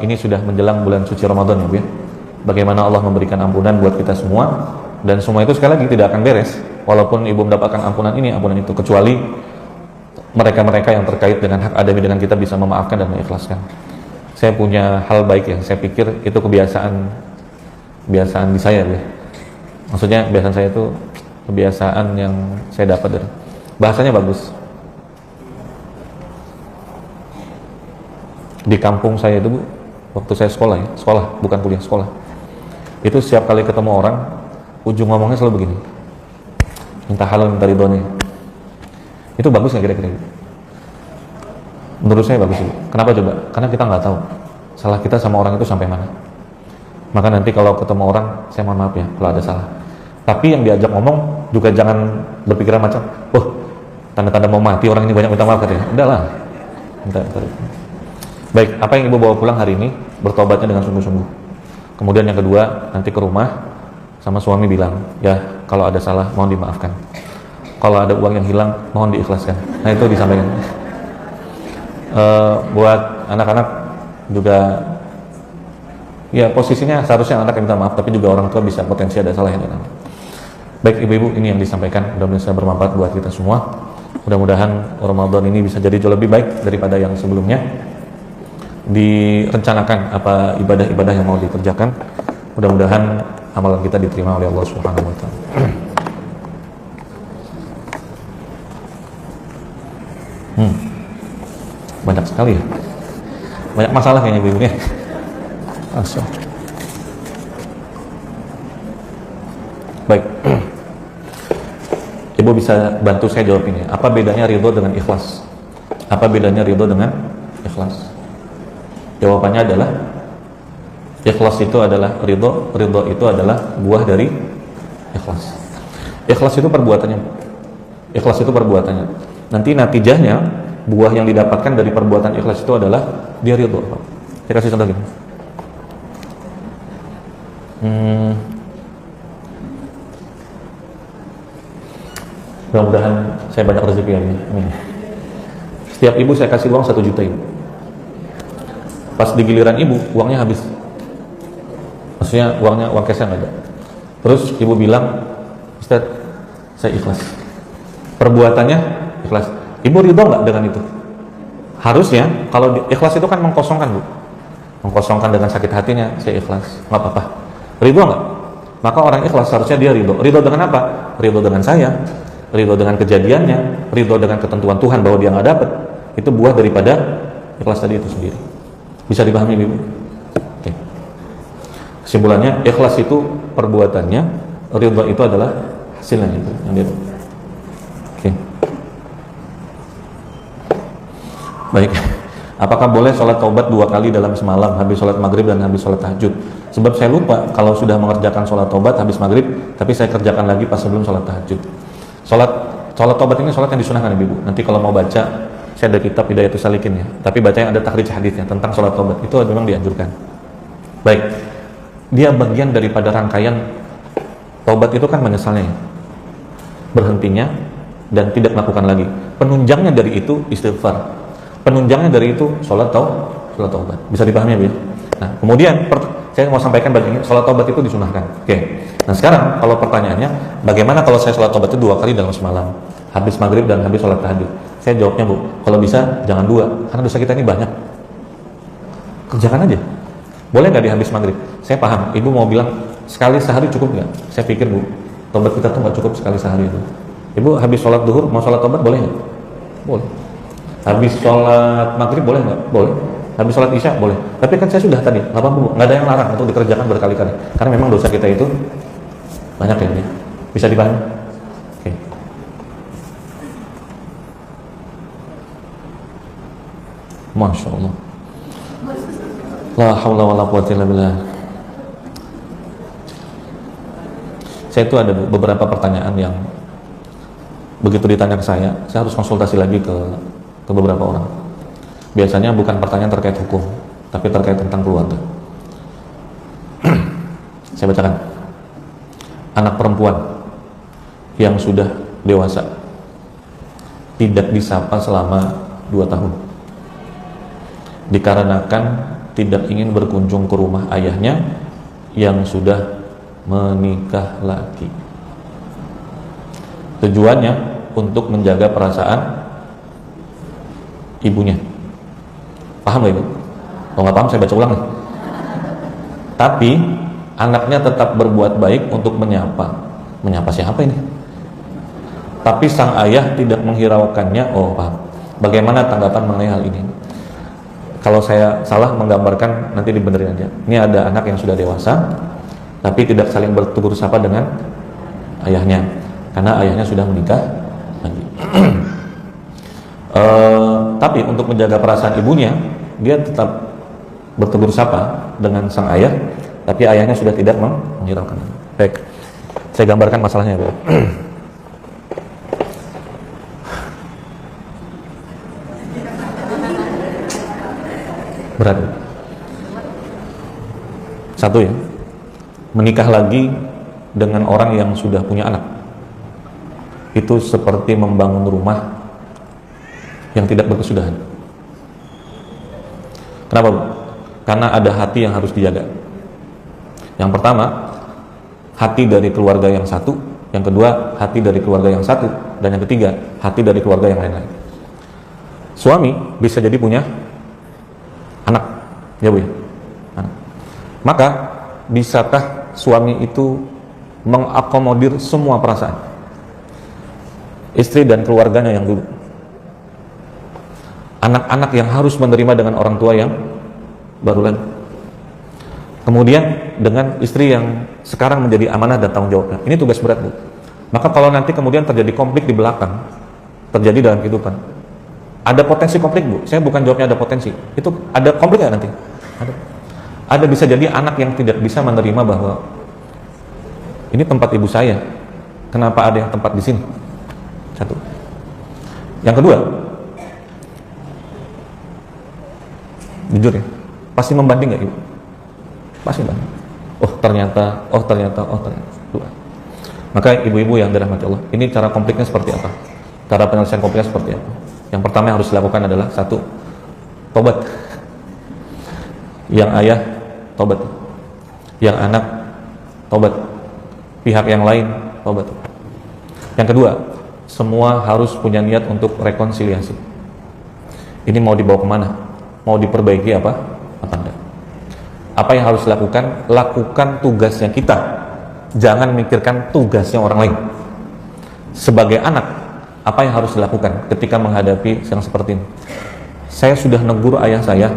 Ini sudah menjelang bulan suci Ramadan ya Bu ya. Bagaimana Allah memberikan ampunan buat kita semua, dan semua itu sekali lagi tidak akan beres walaupun Ibu mendapatkan ampunan ini, ampunan itu, kecuali mereka-mereka yang terkait dengan hak adami dengan kita bisa memaafkan dan mengikhlaskan. Saya punya hal baik yang saya pikir itu kebiasaan di saya ya. Maksudnya kebiasaan saya itu kebiasaan yang saya dapat dari bahasanya bagus. Di kampung saya itu Bu, waktu saya sekolah bukan kuliah, sekolah, itu setiap kali ketemu orang, ujung ngomongnya selalu begini, minta halal minta ridhonya. Itu bagus nggak kira-kira? Menurut saya bagus Bu. Kenapa coba? Karena kita nggak tahu salah kita sama orang itu sampai mana. Maka nanti kalau ketemu orang, saya mohon maaf ya kalau ada salah, tapi yang diajak ngomong juga jangan berpikiran macam, tanda-tanda mau mati orang ini, banyak minta maaf katanya. Udah lah, minta. Baik, apa yang Ibu bawa pulang hari ini, bertobatnya dengan sungguh-sungguh. Kemudian yang kedua, nanti ke rumah sama suami bilang, ya kalau ada salah mohon dimaafkan, kalau ada uang yang hilang mohon diikhlaskan. Nah itu disampaikan. Buat anak-anak juga, ya posisinya seharusnya anak yang minta maaf, tapi juga orang tua bisa potensi ada salah yang dilakukan. Baik Ibu-ibu, ini yang disampaikan, mudah-mudahan bisa bermanfaat buat kita semua. Mudah-mudahan Ramadan ini bisa jadi jauh lebih baik daripada yang sebelumnya. Direncanakan apa ibadah-ibadah yang mau dikerjakan, mudah-mudahan amalan kita diterima oleh Allah Subhanahu wa taala. Banyak sekali ya, banyak masalah kayaknya Ibu ya. Langsung. Baik, Ibu bisa bantu saya jawab ini, apa bedanya ridho dengan ikhlas? Apa bedanya ridho dengan ikhlas? Jawabannya adalah ikhlas itu adalah ridho itu adalah buah dari ikhlas. Ikhlas itu perbuatannya. Ikhlas itu perbuatannya. Nanti natijahnya, buah yang didapatkan dari perbuatan ikhlas itu adalah dia ridho. Saya kasih contoh gini. Mudah-mudahan saya banyak rezeki hari ini. Amin. Setiap ibu saya kasih uang 1 juta ibu. Pas di giliran ibu, uangnya habis. Maksudnya uang cashnya nggak ada. Terus ibu bilang, Ustaz, saya ikhlas. Perbuatannya ikhlas. Ibu ridho nggak dengan itu? Harusnya kalau ikhlas itu kan mengkosongkan bu, mengkosongkan dengan sakit hatinya. Saya ikhlas, nggak apa-apa. Ridho nggak? Maka orang ikhlas harusnya dia ridho. Ridho dengan apa? Ridho dengan saya, ridho dengan kejadiannya, ridho dengan ketentuan Tuhan bahwa dia nggak dapat. Itu buah daripada ikhlas tadi itu sendiri. Bisa dipahami ibu? Oke. Kesimpulannya, ikhlas itu perbuatannya, ridho itu adalah hasilnya itu yang dia. Oke. Baik. Apakah boleh sholat taubat 2 kali dalam semalam, habis sholat maghrib dan habis sholat tahajud? Sebab saya lupa kalau sudah mengerjakan sholat taubat habis maghrib, tapi saya kerjakan lagi pas sebelum sholat tahajud. Sholat taubat ini sholat yang disunahkan ibu. Nanti kalau mau baca, saya ada kitab Hidayatus Salikin ya. Tapi baca yang ada takhrij hadisnya tentang sholat taubat itu memang dianjurkan. Baik, dia bagian daripada rangkaian taubat itu kan menyesalnya, ya. Berhentinya dan tidak melakukan lagi. Penunjangnya dari itu istighfar. Penunjangnya dari itu sholat taubat. Bisa dipahami ya? Nah, kemudian saya mau sampaikan bagian sholat taubat itu disunahkan. Oke. Nah sekarang kalau pertanyaannya, bagaimana kalau saya sholat taubat itu 2 kali dalam semalam, habis maghrib dan habis sholat tahajud? Saya jawabnya bu, kalau bisa jangan 2, karena dosa kita ini banyak. Kerjakan aja. Boleh nggak di habis maghrib? Saya paham. Ibu mau bilang sekali sehari cukup nggak? Saya pikir bu, taubat kita tuh nggak cukup sekali sehari itu. Ibu habis sholat duhur mau sholat taubat boleh nggak? Boleh. Habis sholat maghrib boleh nggak? Boleh. Habis sholat isya boleh. Tapi kan saya sudah tadi, nggak apa-apa, nggak ada yang larang untuk dikerjakan berkali-kali. Karena memang dosa kita itu banyak ya. Bisa dipahami? Oke. Masya Allah. La haula wa la quwwata illa billah. Saya itu ada beberapa pertanyaan yang begitu ditanya ke saya harus konsultasi lagi ke beberapa orang. Biasanya bukan pertanyaan terkait hukum, tapi terkait tentang keluarga. Saya bacakan. Anak perempuan yang sudah dewasa tidak disapa selama 2 tahun dikarenakan tidak ingin berkunjung ke rumah ayahnya yang sudah menikah lagi. Tujuannya untuk menjaga perasaan ibunya. Paham gak ibu? Kalau nggak paham saya baca ulang nih. Tapi anaknya tetap berbuat baik untuk menyapa siapa ini? Tapi sang ayah tidak menghiraukannya. Oh paham. Bagaimana tanggapan mengenai hal ini? Kalau saya salah menggambarkan nanti dibenerin aja. Ini ada anak yang sudah dewasa tapi tidak saling bertegur sapa dengan ayahnya karena ayahnya sudah menikah lagi. Tapi untuk menjaga perasaan ibunya, dia tetap bertegur sapa dengan sang ayah, tapi ayahnya sudah tidak menghiraukan. Baik, saya gambarkan masalahnya. Berat. Satu ya, menikah lagi dengan orang yang sudah punya anak, itu seperti membangun rumah yang tidak berkesudahan. Kenapa bu? Karena ada hati yang harus dijaga. Yang pertama, hati dari keluarga yang satu. Yang kedua, hati dari keluarga yang satu. Dan yang ketiga, hati dari keluarga yang lain-lain. Suami bisa jadi punya anak, ya bu ya? Anak. Maka bisakah suami itu mengakomodir semua perasaan istri dan keluarganya yang dulu? Anak-anak yang harus menerima dengan orang tua yang baru lagi. Kemudian dengan istri yang sekarang menjadi amanah dan tanggung jawabnya. Ini tugas berat bu. Maka kalau nanti kemudian terjadi konflik di belakang, terjadi dalam kehidupan, ada potensi konflik bu. Saya bukan jawabnya ada potensi. Itu ada konflik nggak nanti? Ada bisa jadi anak yang tidak bisa menerima bahwa ini tempat ibu saya. Kenapa ada yang tempat di sini? Satu. Yang kedua, jujur ya, pasti membanding nggak ibu? Pasti banding. Oh ternyata. Dua. Maka ibu-ibu yang dirahmati Allah, ini cara konfliknya seperti apa? Cara penyelesaian konfliknya seperti apa? Yang pertama yang harus dilakukan adalah satu, tobat. Yang ayah, tobat. Yang anak, tobat. Pihak yang lain, tobat. Yang kedua, semua harus punya niat untuk rekonsiliasi. Ini mau dibawa kemana? Mau diperbaiki apa enggak? Apa yang harus dilakukan? Lakukan tugasnya kita. Jangan mikirkan tugasnya orang lain. Sebagai anak, apa yang harus dilakukan ketika menghadapi yang seperti ini? Saya sudah negur ayah saya,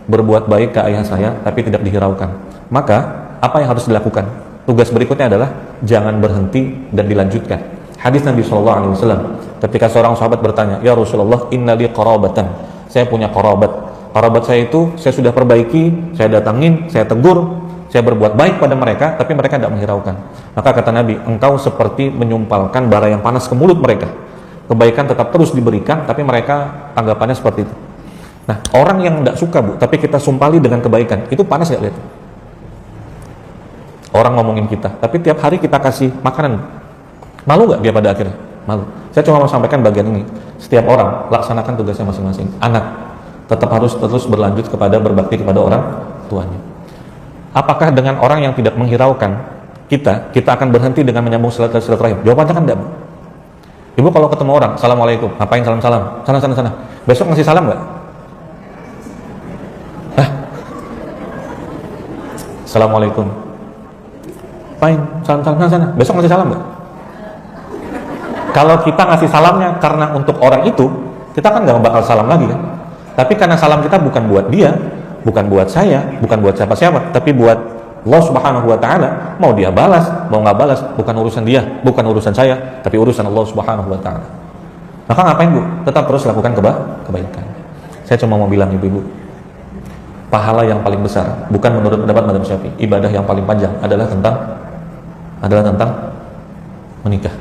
berbuat baik ke ayah saya, tapi tidak dihiraukan. Maka, apa yang harus dilakukan? Tugas berikutnya adalah jangan berhenti dan dilanjutkan. Hadis Nabi SAW, ketika seorang sahabat bertanya, "Ya Rasulullah, inna li qarabatan." Saya punya qarabat. Qarabat saya itu, saya sudah perbaiki, saya datangin, saya tegur, saya berbuat baik pada mereka, tapi mereka tidak menghiraukan. Maka kata Nabi, engkau seperti menyumpalkan bara yang panas ke mulut mereka. Kebaikan tetap terus diberikan, tapi mereka anggapannya seperti itu. Nah, orang yang tidak suka, Bu, tapi kita sumpali dengan kebaikan, itu panas gak lihat? Orang ngomongin kita, tapi tiap hari kita kasih makanan, malu gak dia pada akhirnya? Malu. Saya cuma mau sampaikan bagian ini. Setiap orang laksanakan tugasnya masing-masing. Anak tetap harus terus berlanjut kepada berbakti kepada orang tuanya. Apakah dengan orang yang tidak menghiraukan kita akan berhenti dengan menyambung silaturahim? Jawabannya kan tidak. Ibu kalau ketemu orang, assalamualaikum, ngapain salam-salam? Sana. Besok ngasih salam nggak? Assalamualaikum. Ngapain? Salam-salam sana. Besok ngasih salam nggak? Kalau kita ngasih salamnya karena untuk orang itu, kita kan nggak bakal salam lagi kan? Tapi karena salam kita bukan buat dia, bukan buat saya, bukan buat siapa-siapa, tapi buat Allah Subhanahu wa Ta'ala. Mau dia balas, mau nggak balas, bukan urusan dia, bukan urusan saya, tapi urusan Allah Subhanahu wa Ta'ala. Maka ngapain, Bu? Tetap terus lakukan kebaikan. Saya cuma mau bilang, ibu-ibu, pahala yang paling besar bukan menurut pendapat Madzhab Syafi'i, ibadah yang paling panjang adalah tentang menikah.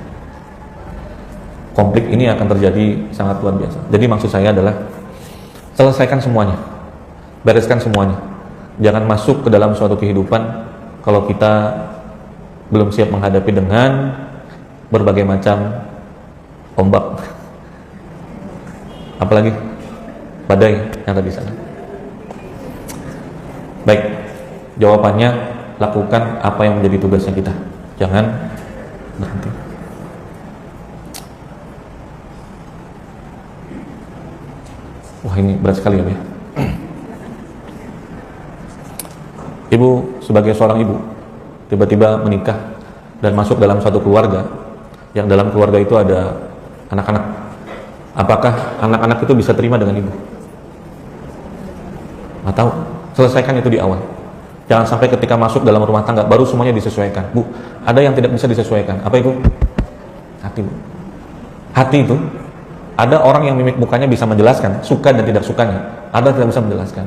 Konflik ini akan terjadi sangat luar biasa. Jadi maksud saya adalah selesaikan semuanya, bereskan semuanya. Jangan masuk ke dalam suatu kehidupan kalau kita belum siap menghadapi dengan berbagai macam ombak, apalagi badai yang ada di sana. Baik, jawabannya lakukan apa yang menjadi tugasnya kita. Jangan berhenti. Wah, ini berat sekali ya. Ibu sebagai seorang ibu tiba-tiba menikah dan masuk dalam suatu keluarga yang dalam keluarga itu ada anak-anak. Apakah anak-anak itu bisa terima dengan ibu? Nggak tahu. Selesaikan itu di awal. Jangan sampai ketika masuk dalam rumah tangga baru semuanya disesuaikan. Bu, ada yang tidak bisa disesuaikan. Apa itu? Hati, Bu. Hati itu ada orang yang mimik mukanya bisa menjelaskan suka dan tidak sukanya, ada yang tidak bisa menjelaskan.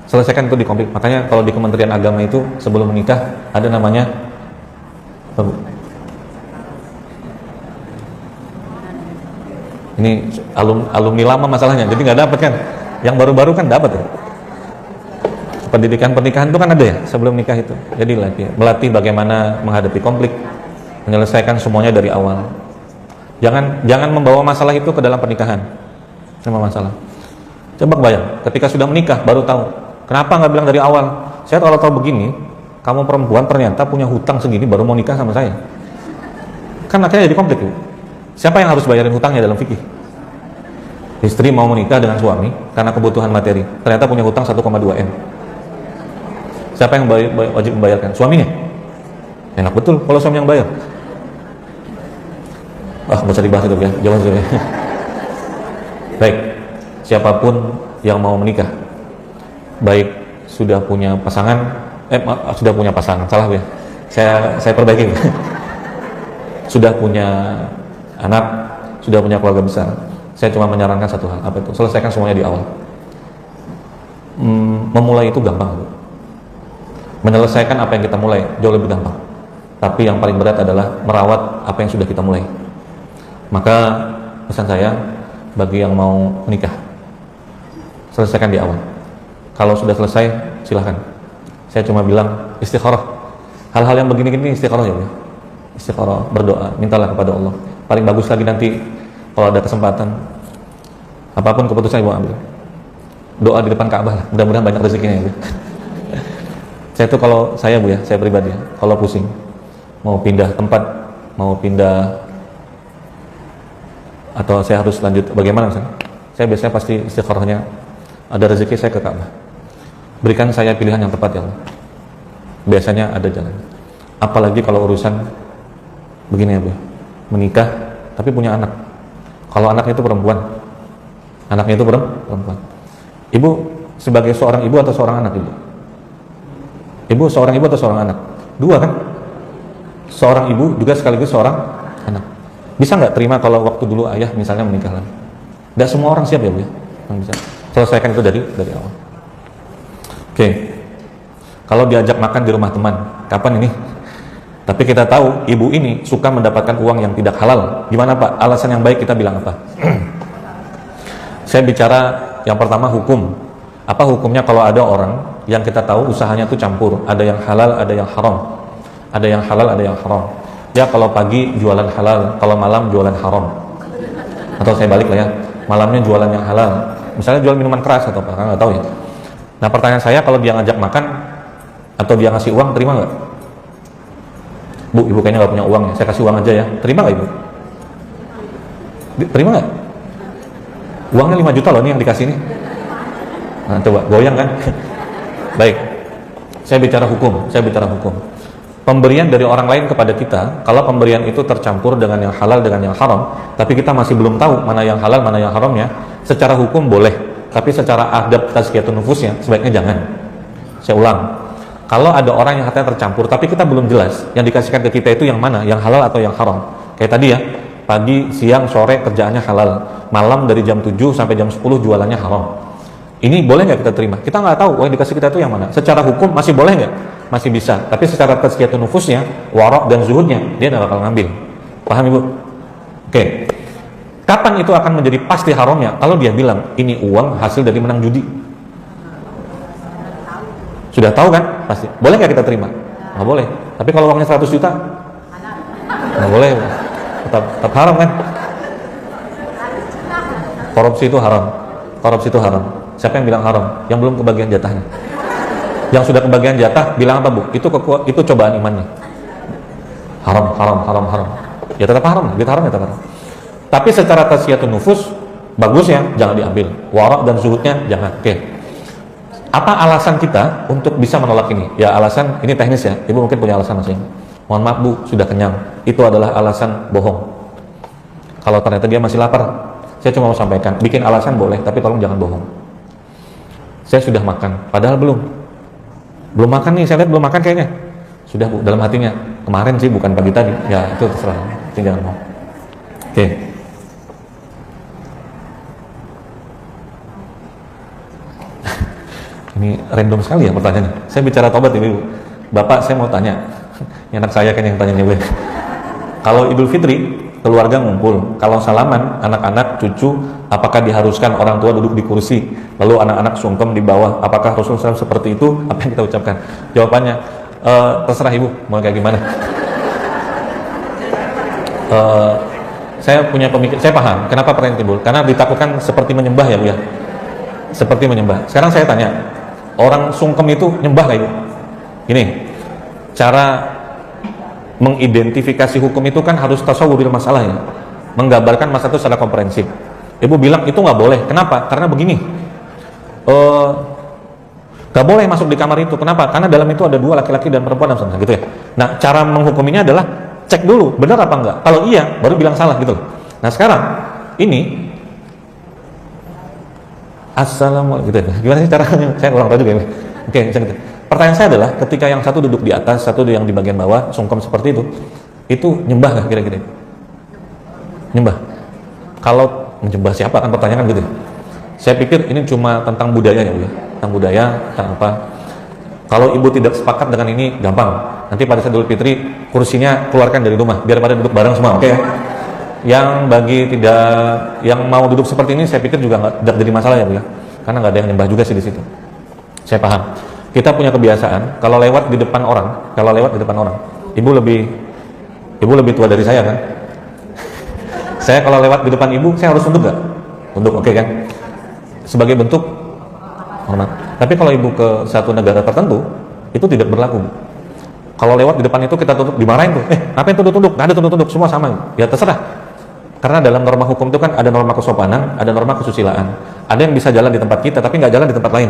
Selesaikan itu di konflik. Makanya kalau di Kementerian Agama itu sebelum menikah ada namanya apa, Bu? Ini alumni lama masalahnya, jadi nggak dapat kan? Yang baru-baru kan dapat ya. Pendidikan pernikahan itu kan ada ya sebelum nikah itu. Jadi melatih bagaimana menghadapi konflik, menyelesaikan semuanya dari awal. Jangan membawa masalah itu ke dalam pernikahan. Sama masalah. Coba bayang, ketika sudah menikah baru tahu. Kenapa nggak bilang dari awal? Saya kalau tahu begini, kamu perempuan ternyata punya hutang segini baru mau nikah sama saya. Kan akhirnya jadi konflik. Siapa yang harus bayarin hutangnya dalam fikih? Istri mau menikah dengan suami karena kebutuhan materi, ternyata punya hutang 1,2 M. Siapa yang wajib membayarkan? Suaminya? Enak betul kalau suami yang bayar. Nggak usah dibahas itu ya, jawab saja. Baik, siapapun yang mau menikah, baik sudah punya pasangan, salah ya. Saya perbaiki. Sudah punya anak, sudah punya keluarga besar. Saya cuma menyarankan satu hal, apa itu? Selesaikan semuanya di awal. Memulai itu gampang, Bu. Menyelesaikan apa yang kita mulai jauh lebih gampang. Tapi yang paling berat adalah merawat apa yang sudah kita mulai. Maka pesan saya bagi yang mau menikah, selesaikan di awal. Kalau sudah selesai, silahkan. Saya cuma bilang istikharah. Hal-hal yang begini-gini istikharah ya, Bu. Istiqoroh, berdoa, mintalah kepada Allah. Paling bagus lagi nanti kalau ada kesempatan, apapun keputusan ibu ambil, doa di depan Ka'bah lah. Mudah-mudahan banyak rezekinya ibu. Saya tuh kalau saya bu ya, saya pribadi ya, kalau pusing mau pindah tempat, mau pindah atau saya harus lanjut bagaimana misalnya, saya biasanya pasti istiqorohnya ada rezeki saya ke Ka'bah. Berikan saya pilihan yang tepat ya Allah. Biasanya ada jalan. Apalagi kalau urusan begini ya bu, menikah tapi punya anak. Kalau anaknya itu perempuan, anaknya itu perempuan. Ibu sebagai seorang ibu atau seorang anak ibu? Ibu seorang ibu atau seorang anak? Dua kan? Seorang ibu juga sekaligus seorang anak. Bisa nggak terima kalau waktu dulu ayah misalnya menikah lagi? Nggak semua orang siap ya bu ya, yang bisa selesaikan itu dari awal. Oke. Kalau diajak makan di rumah teman, kapan ini? Tapi kita tahu ibu ini suka mendapatkan uang yang tidak halal. Gimana Pak? Alasan yang baik kita bilang apa? Saya bicara yang pertama hukum. Apa hukumnya kalau ada orang yang kita tahu usahanya itu campur, ada yang halal, ada yang haram. Ada yang halal, ada yang haram. Ya kalau pagi jualan halal, kalau malam jualan haram. Atau saya balik lah ya, malamnya jualan yang halal. Misalnya jual minuman keras atau apa, kan nggak tahu ya. Nah pertanyaan saya, kalau dia ngajak makan atau dia ngasih uang, terima nggak? Bu, ibu kayaknya nggak punya uang ya, saya kasih uang aja ya. Terima nggak ibu? Terima nggak? Uangnya 5 juta loh nih yang dikasih nih. Nah coba, goyang kan? Baik, saya bicara hukum. Pemberian dari orang lain kepada kita, kalau pemberian itu tercampur dengan yang halal dengan yang haram, tapi kita masih belum tahu mana yang halal mana yang haramnya, secara hukum boleh, tapi secara adab tazkiyatun nufusnya sebaiknya jangan. Saya ulang, kalau ada orang yang katanya tercampur tapi kita belum jelas yang dikasihkan ke kita itu yang mana, yang halal atau yang haram. Kayak tadi ya, pagi, siang, sore kerjaannya halal, malam dari jam 7 sampai jam 10 jualannya haram. Ini boleh nggak kita terima? Kita nggak tahu yang dikasih kita itu yang mana. Secara hukum masih boleh nggak? Masih bisa. Tapi secara tazkiyatun nufusnya, warok dan zuhudnya, dia nggak bakal ngambil. Paham ibu? Oke. Kapan itu akan menjadi pasti haramnya? Kalau dia bilang ini uang hasil dari menang judi. Sudah tahu kan? Pasti. Boleh nggak kita terima? Nggak boleh. Tapi kalau uangnya 100 juta, nggak boleh. Tetap haram kan? Korupsi itu haram. Korupsi itu haram. Siapa yang bilang haram? Yang belum kebagian jatahnya. Yang sudah kebagian jatah bilang apa bu? Itu cobaan imannya. Haram. Ya tetap haram. Kita haram ya tetap haram. Tapi secara tazkiyatun nufus bagus ya, jangan diambil. Warok dan zuhudnya jangan. Oke. Apa alasan kita untuk bisa menolak ini? Ya alasan ini teknis ya. Ibu mungkin punya alasan masing. Mohon maaf bu, sudah kenyang. Itu adalah alasan bohong. Kalau ternyata dia masih lapar, saya cuma mau sampaikan, bikin alasan boleh, tapi tolong jangan bohong. Saya sudah makan, padahal belum makan nih, saya lihat belum makan kayaknya. Sudah bu, dalam hatinya, kemarin sih bukan pagi tadi. Ya itu terserah, jangan bohong. Oke. Ini random sekali ya pertanyaannya. Saya bicara tobat ibu. Bapak, saya mau tanya. Ini anak saya kan yang tanya nih. Kalau Idul Fitri, keluarga ngumpul. Kalau salaman, anak-anak, cucu, apakah diharuskan orang tua duduk di kursi, lalu anak-anak sungkem di bawah? Apakah Rasulullah SAW seperti itu? Apa yang kita ucapkan? Jawabannya, terserah ibu, mau kayak gimana. Saya punya pemikir, saya paham. Kenapa pertanyaan timbul? Karena ditakutkan seperti menyembah ya bu ya. Seperti menyembah. Sekarang saya tanya, orang sungkem itu nyembah nggak ibu? Gini, cara mengidentifikasi hukum itu kan harus tasawwuril masalah ya, menggambarkan masalah itu secara komprehensif. Ibu bilang itu nggak boleh. Kenapa? Karena begini, nggak boleh masuk di kamar itu. Kenapa? Karena dalam itu ada 2 laki-laki dan perempuan misalnya gitu ya. Nah cara menghukuminya adalah cek dulu benar apa enggak. Kalau iya baru bilang salah gitu. Nah sekarang ini assalamualaikum gitu ya. Gimana sih caranya? Saya kurang tahu juga ini. Oke, gitu. Pertanyaan saya adalah ketika yang satu duduk di atas, satu yang di bagian bawah, sungkem seperti itu nyembah nggak kira-kira? Nyembah. Kalau menyembah siapa kan pertanyaan kan gitu. Saya pikir ini cuma tentang budaya ya, Bu ya. Tentang budaya, tentang apa. Kalau ibu tidak sepakat dengan ini, gampang. Nanti pada saat Idul Fitri, kursinya keluarkan dari rumah, biar pada duduk bareng semua, oke? Yang yang mau duduk seperti ini, saya pikir juga nggak jadi masalah ya, Bu ya. Karena nggak ada yang nyembah juga sih di situ. Saya paham. Kita punya kebiasaan kalau lewat di depan orang, ibu Ibu lebih tua dari saya kan? Saya kalau lewat di depan ibu, saya harus tunduk nggak? Tunduk, oke kan? Sebagai bentuk hormat. Tapi kalau ibu ke satu negara tertentu, itu tidak berlaku. Kalau lewat di depan itu kita tunduk, dimarahin tuh. Ngapain tunduk-tunduk? Nggak ada tunduk-tunduk, semua sama. Ya terserah. Karena dalam norma hukum itu kan ada norma kesopanan, ada norma kesusilaan. Ada yang bisa jalan di tempat kita, tapi nggak jalan di tempat lain.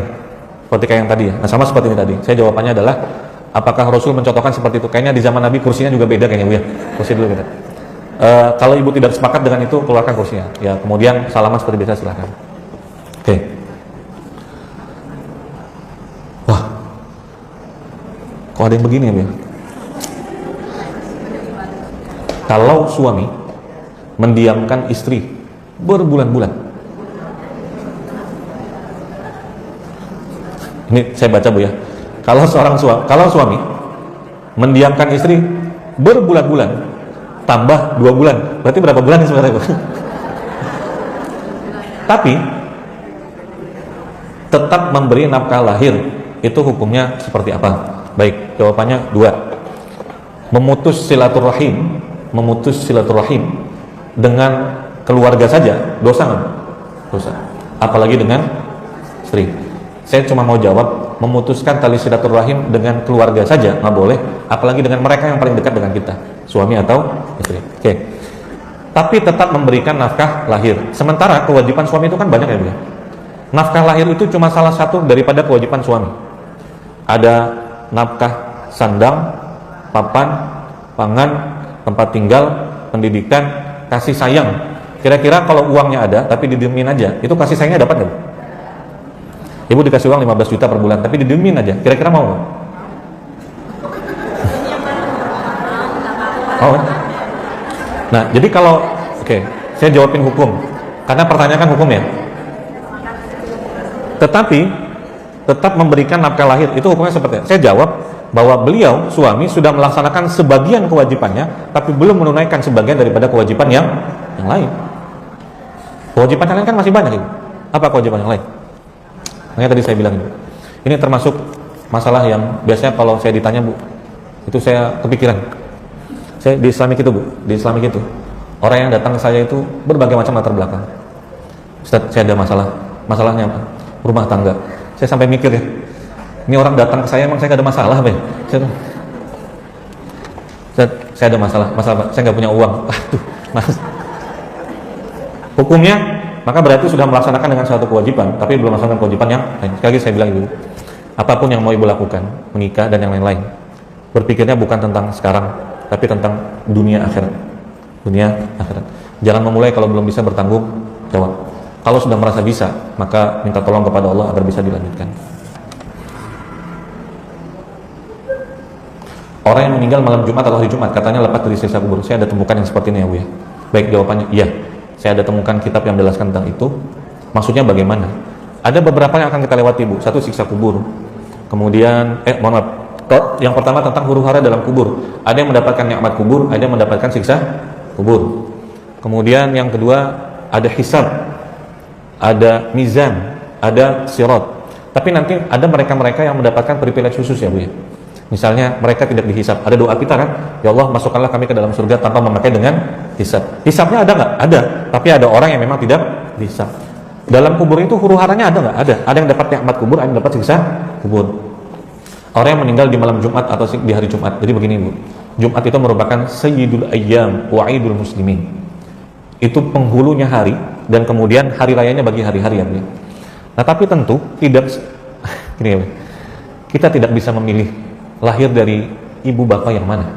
Seperti kayak yang tadi ya. Nah sama seperti ini tadi. Saya jawabannya adalah, apakah Rasul mencontohkan seperti itu? Kayaknya di zaman Nabi kursinya juga beda kayaknya Bu ya. Kursi dulu kita. Kalau ibu tidak sepakat dengan itu, keluarkan kursinya. Ya kemudian salaman seperti biasa silahkan. Oke. Wah. Kok ada yang begini ya Bu ya? Kalau suami mendiamkan istri berbulan-bulan. Ini saya baca Bu ya. Kalau suami mendiamkan istri berbulan-bulan tambah 2 bulan, berarti berapa bulan nih sebenarnya Bu? Tapi tetap memberi nafkah lahir, itu hukumnya seperti apa? Baik, jawabannya 2. Memutus silaturahim dengan keluarga saja dosa nggak? Dosa. Apalagi dengan istri. Saya cuma mau jawab, memutuskan tali silaturahim dengan keluarga saja nggak boleh, apalagi dengan mereka yang paling dekat dengan kita, suami atau istri. Oke. Tapi tetap memberikan nafkah lahir. Sementara kewajiban suami itu kan banyak ya Bu. Nafkah lahir itu cuma salah satu daripada kewajiban suami. Ada nafkah sandang, papan, pangan, tempat tinggal, pendidikan, kasih sayang. Kira-kira kalau uangnya ada tapi didiemin aja, itu kasih sayangnya dapat nggak? Ibu dikasih uang 15 juta per bulan tapi didiemin aja, kira-kira mau nggak? Oh. Nah, jadi kalau saya jawabin hukum karena pertanyaan kan hukum ya. Tetapi tetap memberikan nafkah lahir itu hukumnya seperti apa? Saya jawab bahwa beliau suami sudah melaksanakan sebagian kewajibannya tapi belum menunaikan sebagian daripada kewajiban yang lain. Kewajiban yang lain kan masih banyak Ibu. Apa kewajiban yang lain? Makanya tadi saya bilang ini termasuk masalah yang biasanya kalau saya ditanya Bu, itu saya kepikiran. Saya di Islamik itu Bu, di Islamik itu orang yang datang ke saya itu berbagai macam latar belakang. Ustaz, saya ada masalahnya apa? Rumah tangga. Saya sampai mikir ya, ini orang datang ke saya emang saya gak ada masalah apa ya? Saya ada masalah saya nggak punya uang. Aduh, mas. Hukumnya maka berarti sudah melaksanakan dengan suatu kewajiban, tapi belum melaksanakan kewajiban yang lain. Sekali lagi saya bilang Ibu, apapun yang mau Ibu lakukan, menikah dan yang lain-lain, berpikirnya bukan tentang sekarang, tapi tentang dunia akhirat. Dunia akhirat. Jangan memulai kalau belum bisa bertanggung jawab. Kalau sudah merasa bisa, maka minta tolong kepada Allah agar bisa dilanjutkan. Orang yang meninggal malam Jumat atau hari Jumat katanya lepas dari siksa kubur. Saya ada temukan yang seperti ini ya Bu ya. Baik, jawabannya iya. Saya ada temukan kitab yang menjelaskan tentang itu. Maksudnya bagaimana? Ada beberapa yang akan kita lewati Bu. Satu siksa kubur. Kemudian yang pertama tentang huru-hara dalam kubur. Ada yang mendapatkan nikmat kubur, ada yang mendapatkan siksa kubur. Kemudian yang kedua ada hisab, ada mizan, ada sirat. Tapi nanti ada mereka-mereka yang mendapatkan privilege khusus ya Bu ya. Misalnya mereka tidak dihisab. Ada doa kita kan, ya Allah masukkanlah kami ke dalam surga tanpa memakai dengan hisab. Hisabnya ada nggak? Ada. Tapi ada orang yang memang tidak dihisab. Dalam kubur itu huru-haranya ada nggak? Ada. Ada yang dapat nikmat kubur, ada yang dapat siksa kubur. Orang yang meninggal di malam Jumat atau di hari Jumat. Jadi begini Bu, Jumat itu merupakan sayyidul ayyam wa aidul muslimin. Itu penghulunya hari dan kemudian hari rayanya bagi hari-hari ya Bu. Nah tapi tentu tidak gini ya Bu, kita tidak bisa memilih lahir dari ibu bapak yang mana,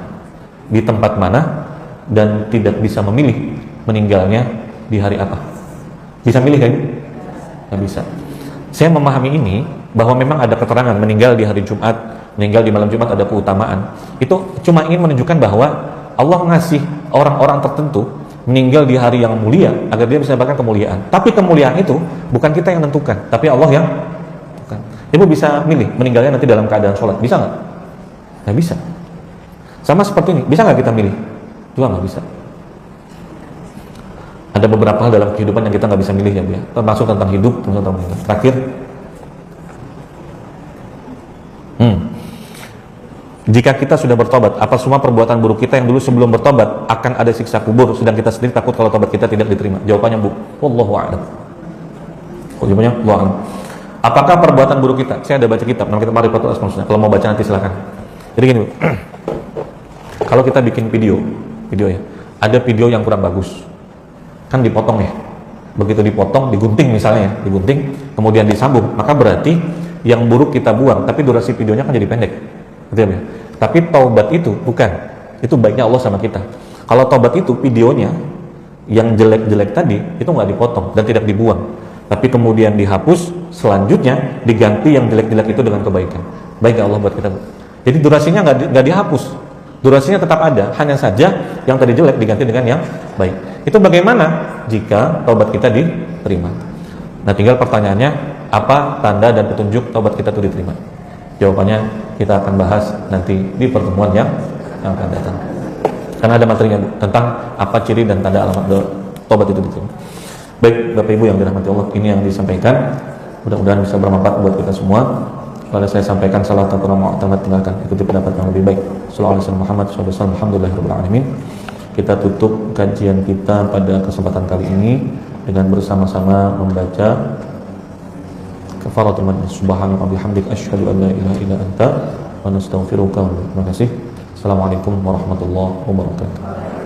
di tempat mana, dan tidak bisa memilih meninggalnya di hari apa. Bisa milih kan? Nggak bisa. Saya memahami ini bahwa memang ada keterangan meninggal di hari Jumat, meninggal di malam Jumat ada keutamaan. Itu cuma ingin menunjukkan bahwa Allah ngasih orang-orang tertentu meninggal di hari yang mulia agar dia bisa mendapatkan kemuliaan. Tapi kemuliaan itu bukan kita yang menentukan, tapi Allah yang menentukan. Ibu bisa milih meninggalnya nanti dalam keadaan sholat, bisa nggak? Nggak bisa. Sama seperti ini, bisa nggak kita milih? Juga nggak bisa. Ada beberapa hal dalam kehidupan yang kita nggak bisa milih ya Bu ya, termasuk tentang hidup, tentang meninggal. Terakhir, Jika kita sudah bertobat, apa semua perbuatan buruk kita yang dulu sebelum bertobat akan ada siksa kubur, sedang kita sendiri takut kalau tobat kita tidak diterima? Jawabannya bu, wallahu a'lam. Jawabannya wallahu a'lam. Apakah perbuatan buruk kita? Saya ada baca kitab, nama kitab Ma'rifatul Asmaul Husna. Kalau mau baca nanti silakan. Jadi gini bu, kalau kita bikin video ya, ada video yang kurang bagus, kan dipotong ya. Begitu dipotong, digunting misalnya ya, digunting, kemudian disambung, maka berarti yang buruk kita buang, tapi durasi videonya kan jadi pendek. Betul ya? Tapi taubat itu bukan, itu baiknya Allah sama kita. Kalau taubat itu videonya yang jelek-jelek tadi itu nggak dipotong dan tidak dibuang, tapi kemudian dihapus, selanjutnya diganti yang jelek-jelek itu dengan kebaikan. Baiknya Allah buat kita. Jadi durasinya nggak dihapus, durasinya tetap ada, hanya saja yang tadi jelek diganti dengan yang baik. Itu bagaimana jika taubat kita diterima? Nah, tinggal pertanyaannya, apa tanda dan petunjuk taubat kita itu diterima? Jawabannya kita akan bahas nanti di pertemuan yang akan datang. Karena ada materinya tentang apa ciri dan tanda alamat taubat itu diterima. Baik, Bapak Ibu yang dirahmati Allah, ini yang disampaikan. Mudah-mudahan bisa bermanfaat buat kita semua. Kalau saya sampaikan salah atau kurang mu'tamad, tinggalkan, ikuti pendapat yang lebih baik. Sallallahu alaihi wasallam Muhammad sallallahu alaihi wasallam. Alhamdulillahirabbil alamin. Kita tutup kajian kita pada kesempatan kali ini dengan bersama-sama membaca kafaratul majlis. Subhanaka wa bihamdika asyhadu an la ilaha illa anta wa nastaghfiruka. Terima kasih. Assalamualaikum warahmatullahi wabarakatuh.